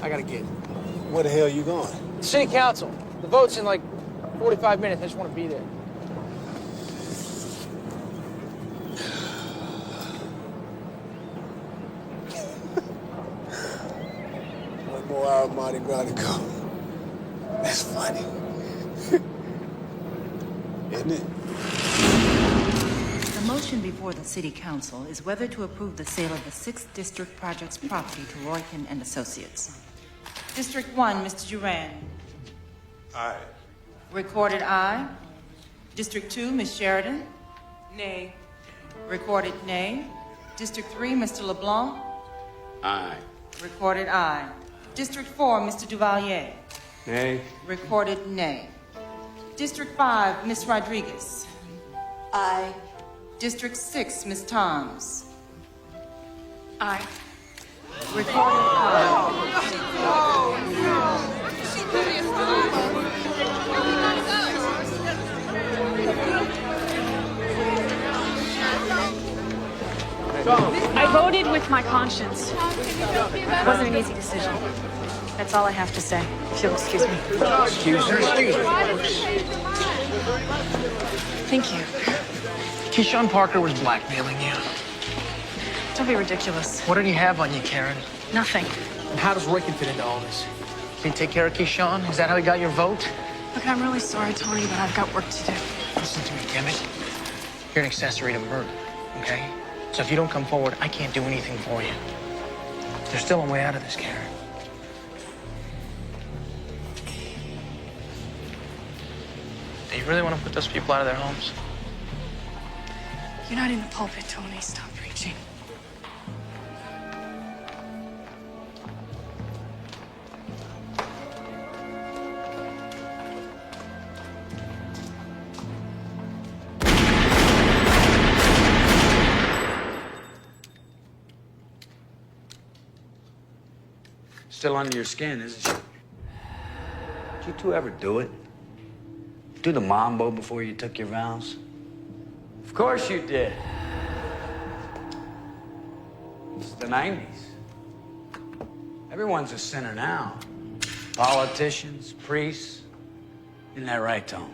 I gotta get. Where the hell you going? City Council. The vote's in like 45 minutes. I just want to be there. 1 more hour of Mardi Gras to go. That's funny. Isn't it? The motion before the City Council is whether to approve the sale of the 6th District Project's property to Roykin and Associates. District 1, Mr. Duran. Aye. Recorded aye. District 2, Ms. Sheridan. Nay. Recorded nay. District 3, Mr. LeBlanc. Aye. Recorded aye. District 4, Mr. Duvalier. Nay. Recorded nay. District 5, Ms. Rodriguez. Aye. District 6, Ms. Toms. Aye. Recorded I voted with my conscience. It wasn't an easy decision. That's all I have to say, if you'll excuse me. Excuse her. Thank you. Keyshawn Parker was blackmailing you. Don't be ridiculous. What did he have on you, Karen? Nothing. And how does Roykin fit into all this? Did he take care of Keyshawn? Is that how he got your vote? Look, I'm really sorry, Tony, but I've got work to do. Listen to me, Emmett. You're an accessory to murder, okay? So if you don't come forward, I can't do anything for you. There's still a way out of this, Karen. Do you really want to put those people out of their homes? You're not in the pulpit, Tony. Stop preaching. Still under your skin, isn't she? Did you two ever do it? Do the mambo before you took your vows? Of course you did. It's the 90s. Everyone's a sinner now. Politicians, priests. Isn't that right, Tom?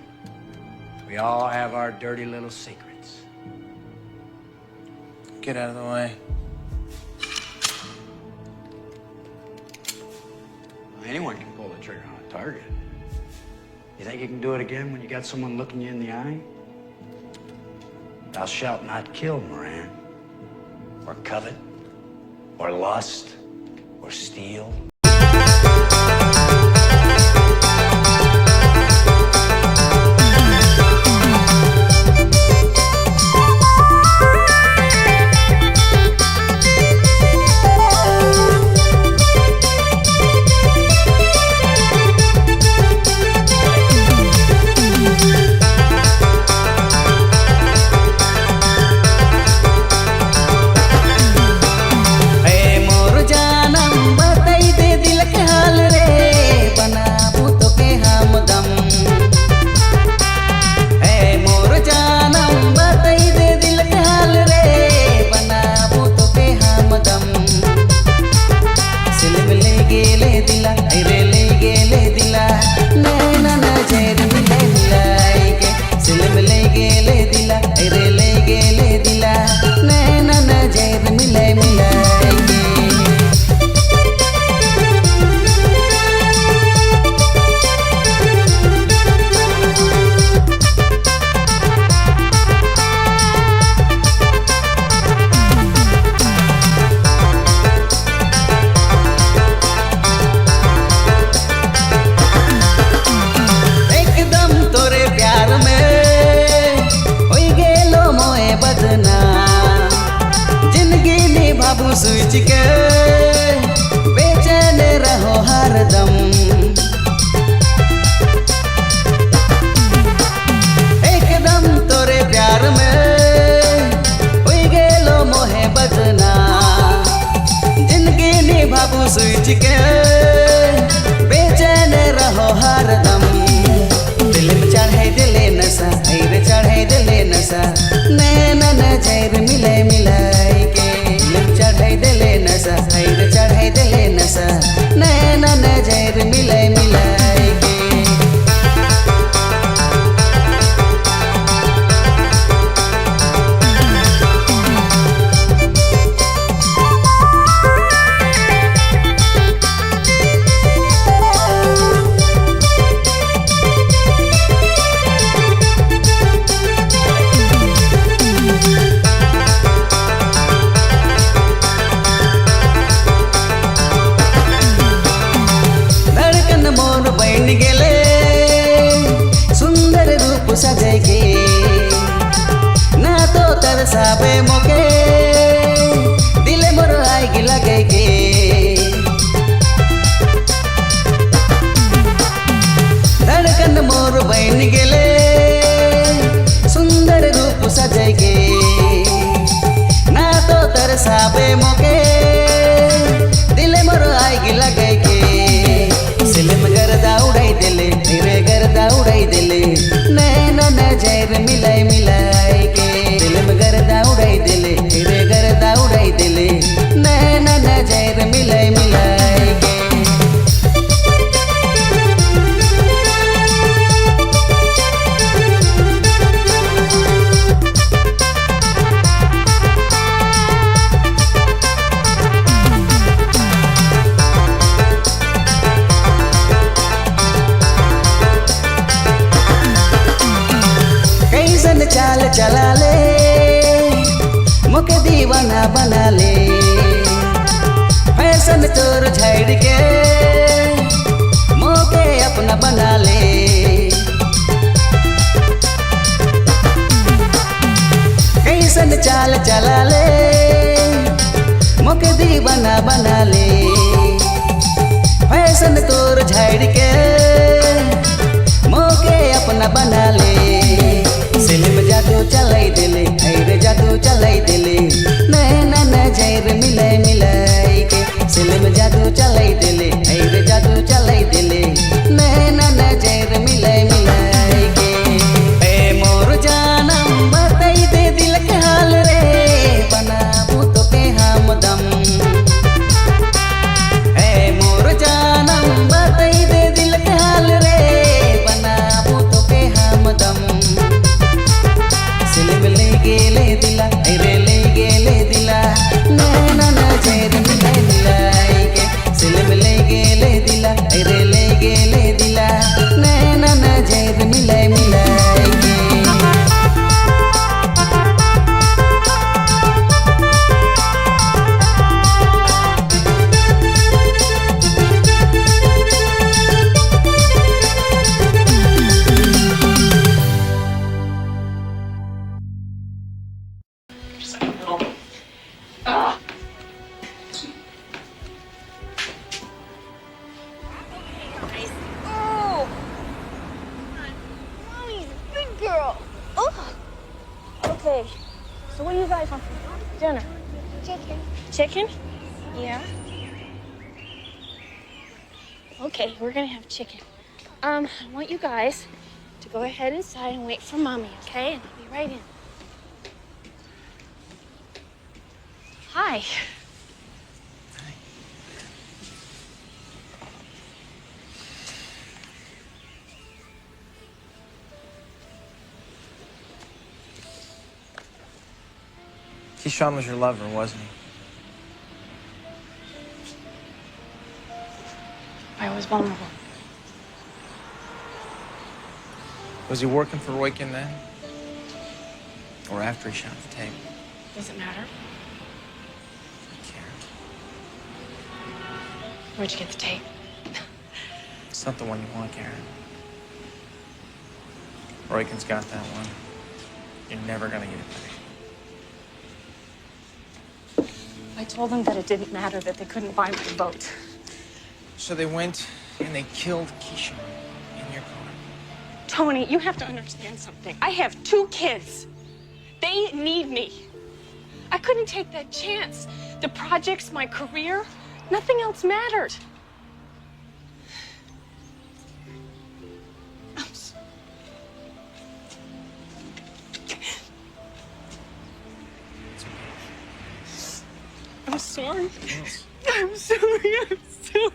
We all have our dirty little secrets. Get out of the way. Anyone can pull the trigger on a target. You think you can do it again when you got someone looking you in the eye? Thou shalt not kill, Moran. Or covet, or lust, or steal. सोच के बेचैन रहो हरदम। एकदम तोरे प्यार में हुई गेलो मोहे बदना, जिंदगी निभाबू सोच के बेचैन रहो हरदम। दिल में चढ़े दिले नशा, रे चढ़े दिले नशा, नैना नजर मिले मिलाई के। चढ़ाई दिले नशा, रे चढ़ाई दिले नशा, नैना नजर मिले मिलाई के। सुंदर रूप सजे के ना तो तरसाबे मोके, दिल मोर आग लगे के। धड़कन मोर बन गेले सुंदर रूप सजे के ना तो तरसाबे मोके, दिल मोर आग लगे के। सिलम गर्दा उड़ाई दिले, रे गर्दा उड़ाई दिले, नैना नजर मिलाई मिलाई के। सिलम गर्दा उड़ाई दिले, रे गर्दा उड़ाई दिले, नैना नजर मिलाई मिलाई के। चाल चला ले मुके दीवाना बना ले, फैशन तोर झाड़ के मोके अपना बना ले। कैसन चाल चला ले मुके दीवाना बना ले, फैशन तोर झाड़ के मोके अपना बना ले। सिलम जादू चलाई दिले, रे जादू चलाई दिले, नैना नजर मिले मिलाई के। सिलम जादू चलाई दिले, रे जादू चलाई दिले, नैना नजर मिले मिलाई के। ए मोर जानम बताई दे दिल के हाल रे, बनाबू तो के हमदम। ए guys want for dinner? Chicken. Chicken? Yeah. Okay, we're gonna have chicken. I want you guys to go ahead inside and wait for Mommy, okay? And I'll be right in. Hi. Keyshawn was your lover, wasn't he? I was vulnerable. Was he working for Roykin then? Or after he shot the tape? Does it matter? Where'd you get the tape? It's not the one you want, Karen. Roykin's got that one. You're never gonna get it back. I told them that it didn't matter, that they couldn't buy my vote. So they went and they killed Keyshawn in your car. Tony, you have to understand something. I have 2 kids. They need me. I couldn't take that chance. The projects, my career, nothing else mattered. I'm sorry. I'm sorry. I'm sorry.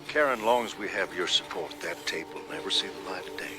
Karen, long as we have your support, that tape will never see the light of day.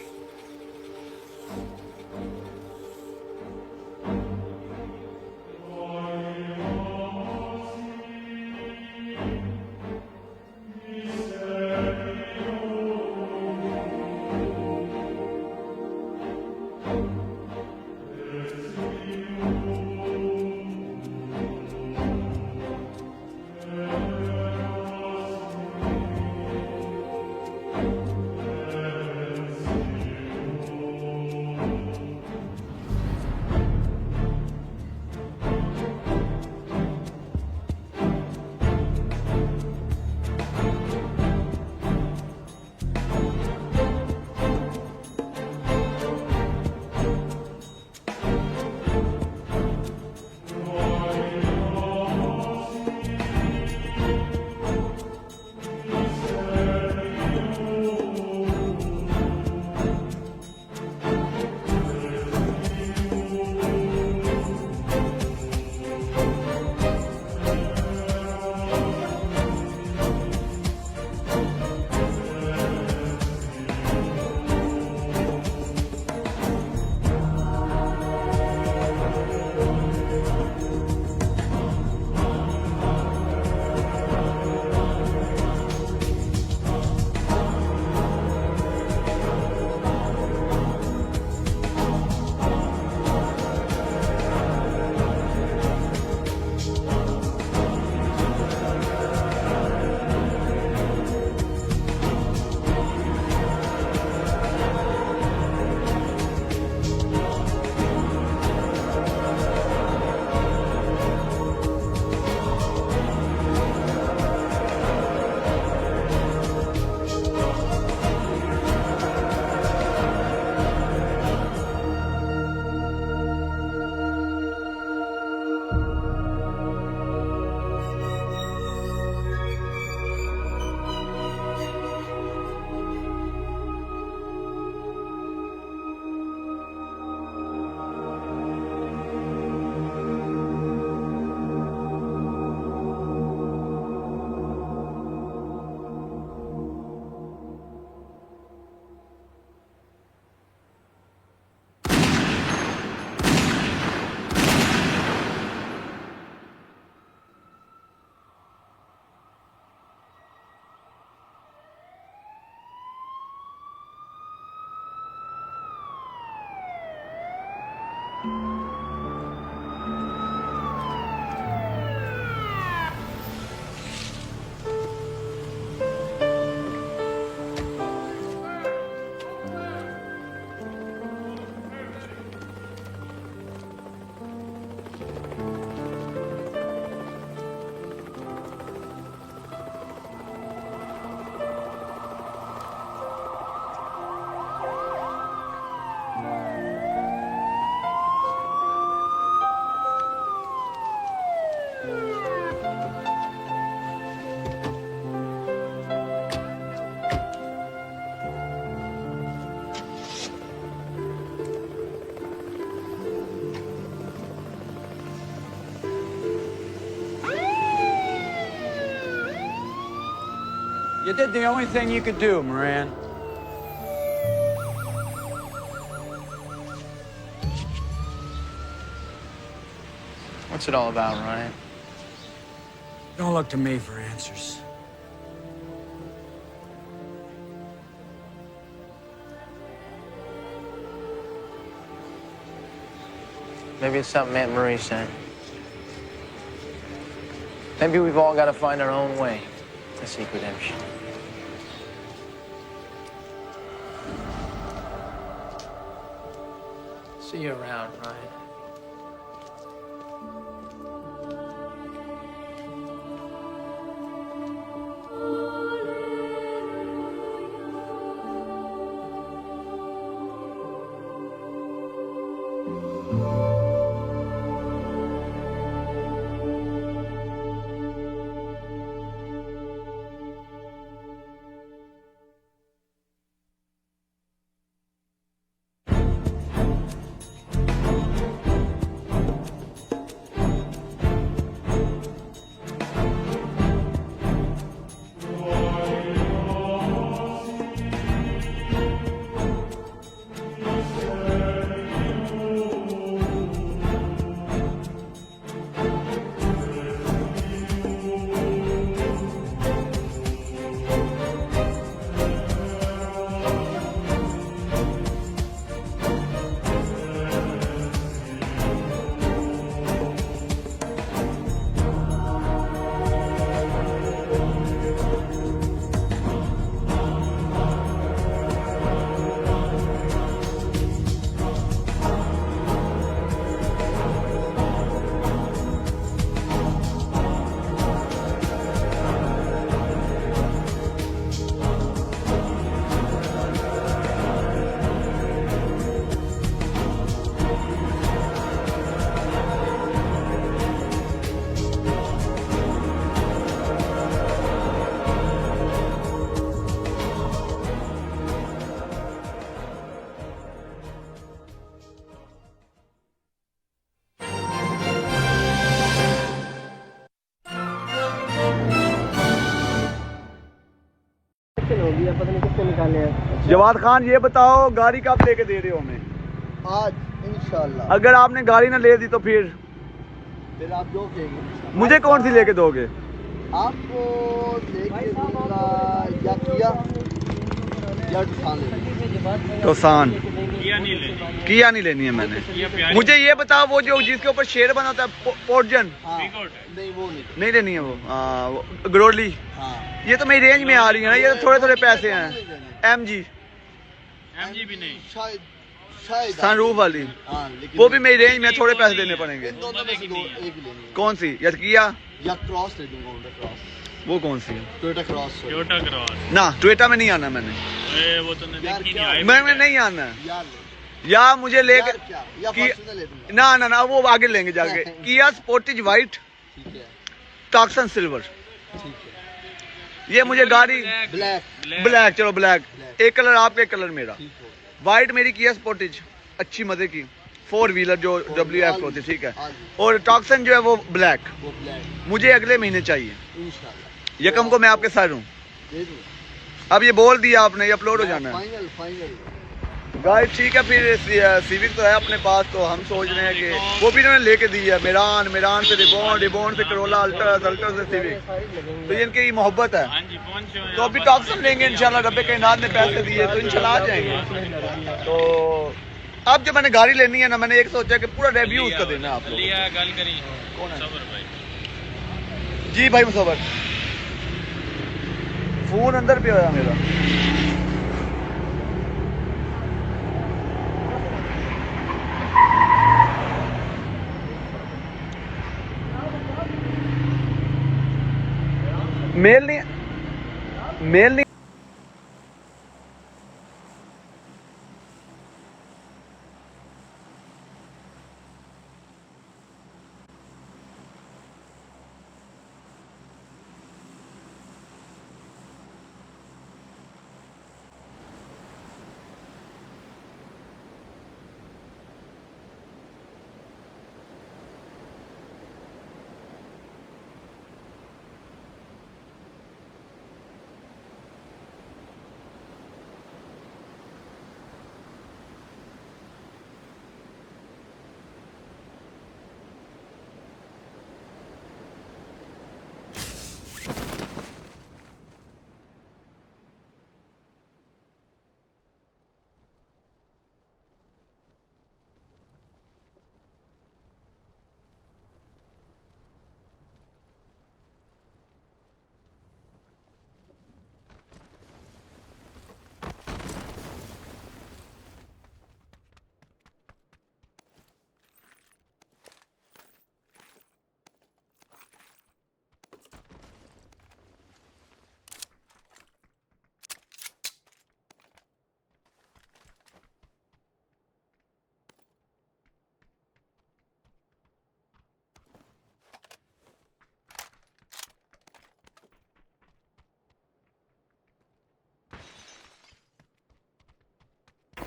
You did the only thing you could do, Moran. What's it all about, Ryan? Don't look to me for answers. Maybe it's something Aunt Marie said. Maybe we've all got to find our own way to seek redemption. See you around, Ryan. Jawad Khan, ये बताओ गाड़ी कब लेके दे रहे हो हमें? आज इंशाल्लाह। अगर आपने गाड़ी ना ले दी तो फिर आप जो कहेंगे। मुझे कौन सी लेके दोगे? आपको लेके दूंगा या किया या टोसान। किया नहीं लेनी है मैंने। मुझे ये बताओ, वो जो जिसके ऊपर शेर बना होता है पोर्जन, नहीं वो नहीं लेनी है वो ग्रोडली। ये तो मेरी रेंज में आ रही है ना, ये तो थोड़े थोड़े पैसे हैं। एमजी भी नहीं, शायद सनरूफ वाली, वो भी मेरी रेंज में, थोड़े पैसे देने पड़ेंगे। कौन सी? या किया या क्रॉस ले दूंगा, क्रॉस। वो कौन सी है? Toyota cross. टोयोटा क्रॉस ना, टोयोटा में नहीं आना मैंने। वो तो देखी नहीं, मैं नहीं आना या मुझे लेकर ना ना ना, वो आगे लेंगे जाके। किया स्पोर्टेज वाइट, टॉक्सन सिल्वर। ये मुझे गाड़ी ब्लैक, चलो ब्लैक। एक कलर आपका, एक कलर मेरा। वाइट मेरी किया स्पोर्टेज, अच्छी मजे की 4 व्हीलर जो WF होती, ठीक है। और टॉक्सन जो है वो ब्लैक। मुझे अगले महीने चाहिए। यकम को मैं आपके साथ हूँ। अब ये बोल दिया आपने, ये अपलोड हो जाना है। गाइस ठीक है, फिर सिविक तो है अपने पास, तो हम सोच रहे हैं कि वो भी इन्होंने लेके दी है। मेरान से रिबॉन से करोला, अल्टर से सिविक। तो ये इनकी मोहब्बत है। तो अभी टॉक्सन लेंगे इंशाल्लाह। डब्बे के नाद में पैसे दिए तो इंशाल्लाह आ जाएंगे। तो अब जो मैंने गाड़ी लेनी है ना, मैंने एक सोचा कि पूरा रिव्यू उसका देना है आप लोग। कौन है? जी भाई मुसवर, फोन अंदर पे होया मेरा। मेल नहीं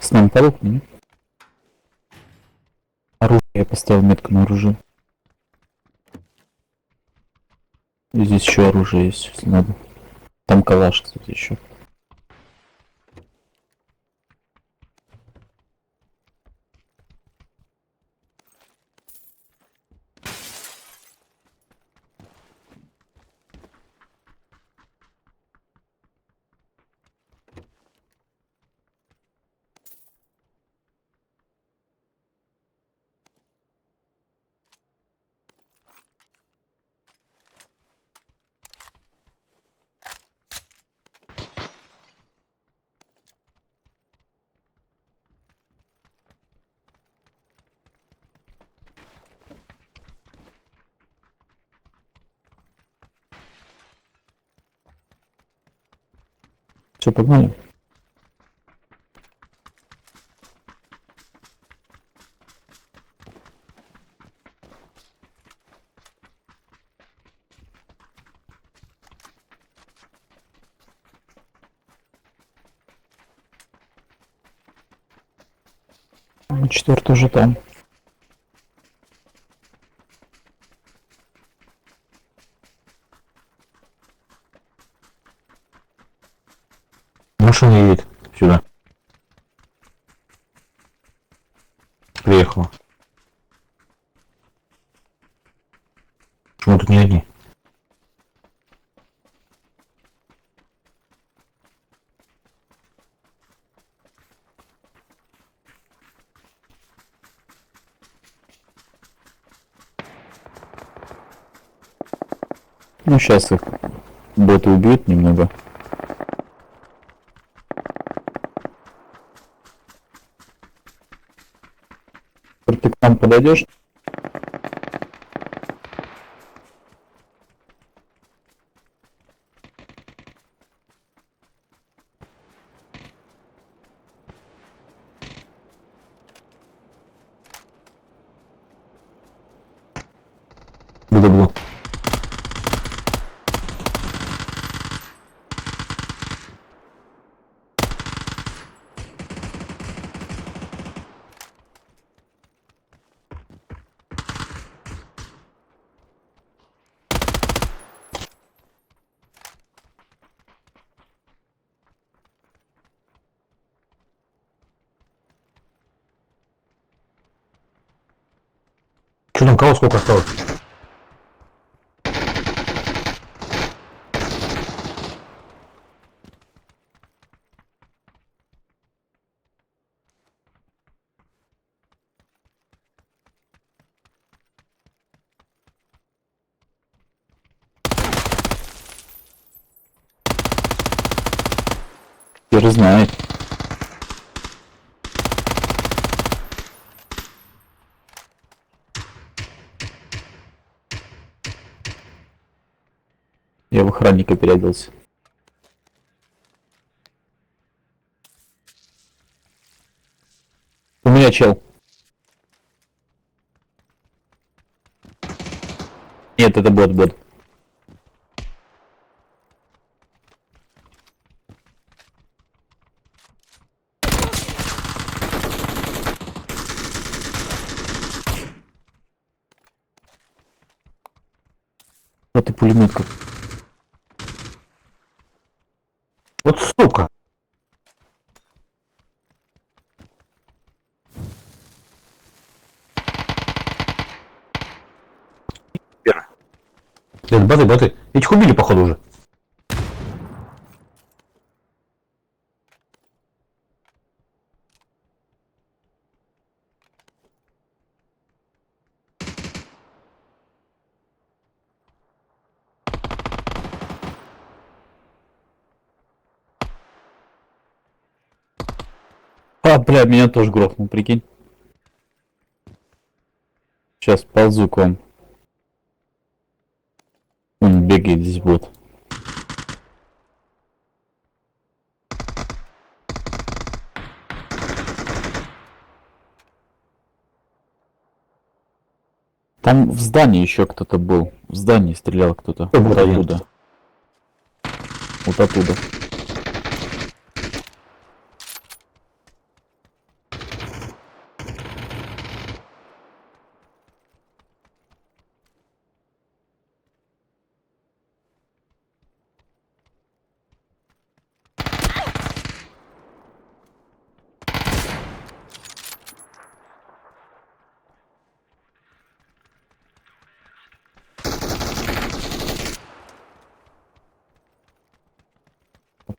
С нами полок, нет? Оружие, я поставил метку на оружие. И здесь еще оружие есть, если надо. Там калаш, кстати, еще. Все, погнали. Четвертый уже там. Машина едет сюда. Приехала. Почему тут не одни? Ну, сейчас их боты убьют немного. Ты к нам подойдешь? Буду. Что там, кого сколько осталось? Теперь знает. Я в охранника переоделся. У меня чел. Нет, это бот. Вот и пулеметка. Вот сука! Баты. Этих убили, походу, уже. А, бля, меня тоже грохнул, прикинь. Сейчас ползу к вам. Он бегает здесь будет. Там в здании еще кто-то был. В здании стрелял кто-то. Вот оттуда. Вот оттуда.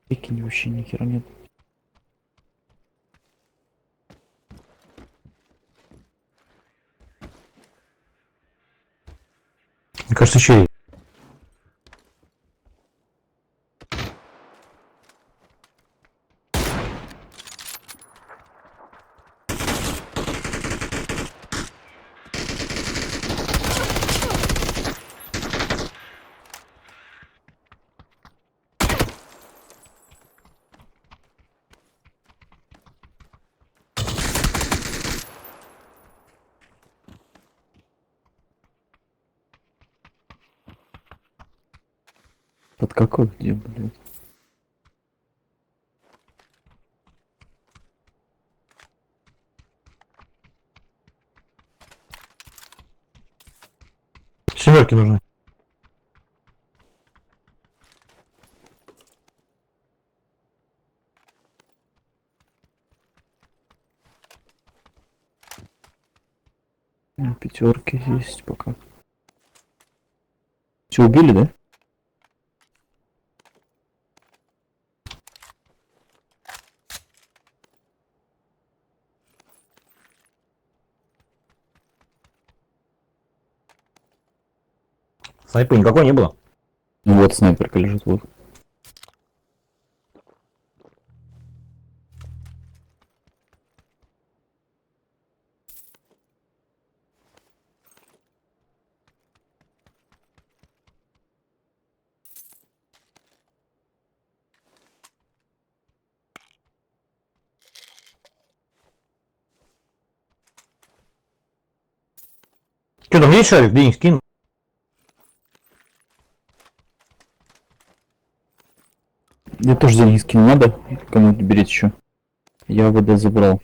Пекине вообще ни хера нет. Мне кажется, еще есть. Под какой где, блядь? Семерки нужны. Пятерки есть пока. Все убили, да? Снайпы никакой не было. Ну вот снайперка лежит, вот. Что там есть шарик? Денег скинь. Мне тоже деньги скину надо, кому-то берите еще. Я ВД забрал.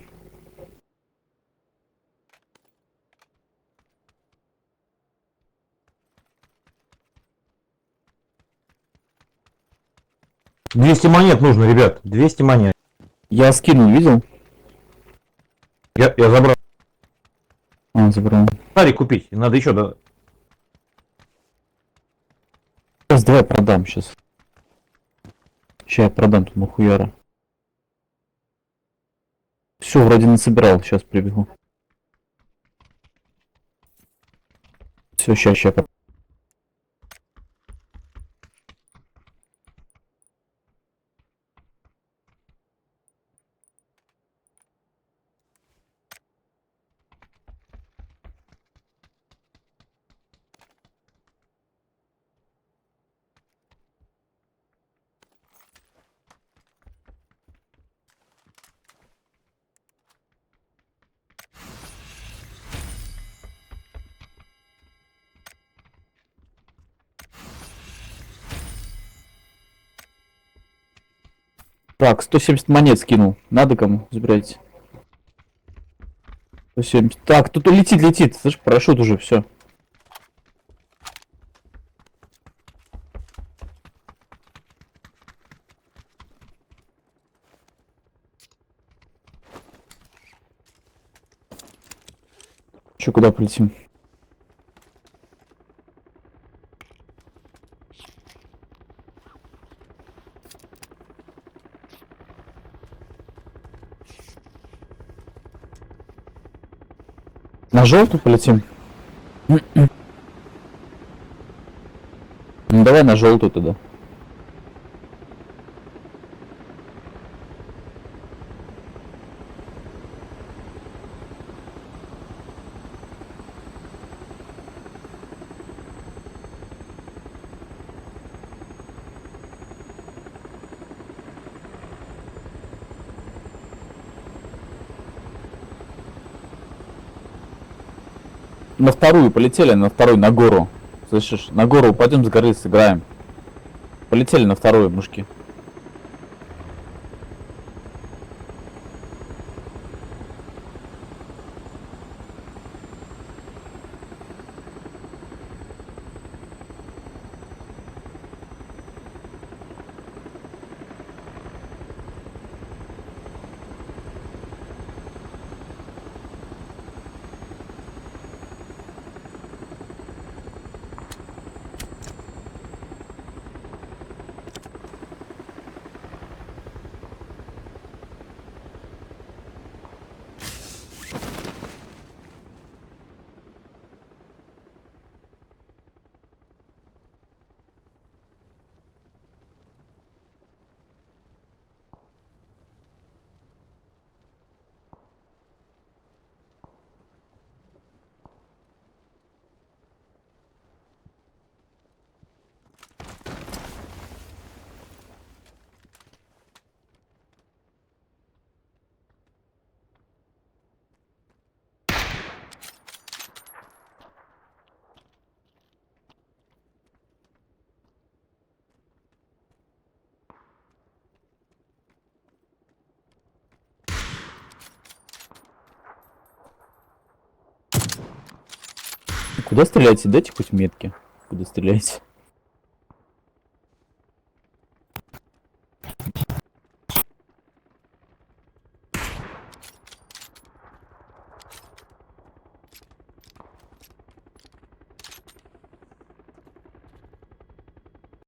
$200 монет нужно, ребят. 200 монет. Я скинул, видел? Я забрал. А, забрал. Шарик купить. Надо еще, да. Сейчас давай продам, сейчас. Сейчас я продам тут нахуяра. Все, вроде насобирал, сейчас прибегу. Все, сейчас. Так, 170 монет скинул. Надо кому? Забирайте. 170. Так, тут летит. Слышь, парашют уже, все. Че, куда полетим? На желтую полетим? Ну давай на желтую тогда. На вторую полетели, на вторую, на гору. Слышишь, на гору упадем с горы, сыграем. Полетели на вторую, мужики. Куда стреляете? Дайте хоть метки. Куда стреляете?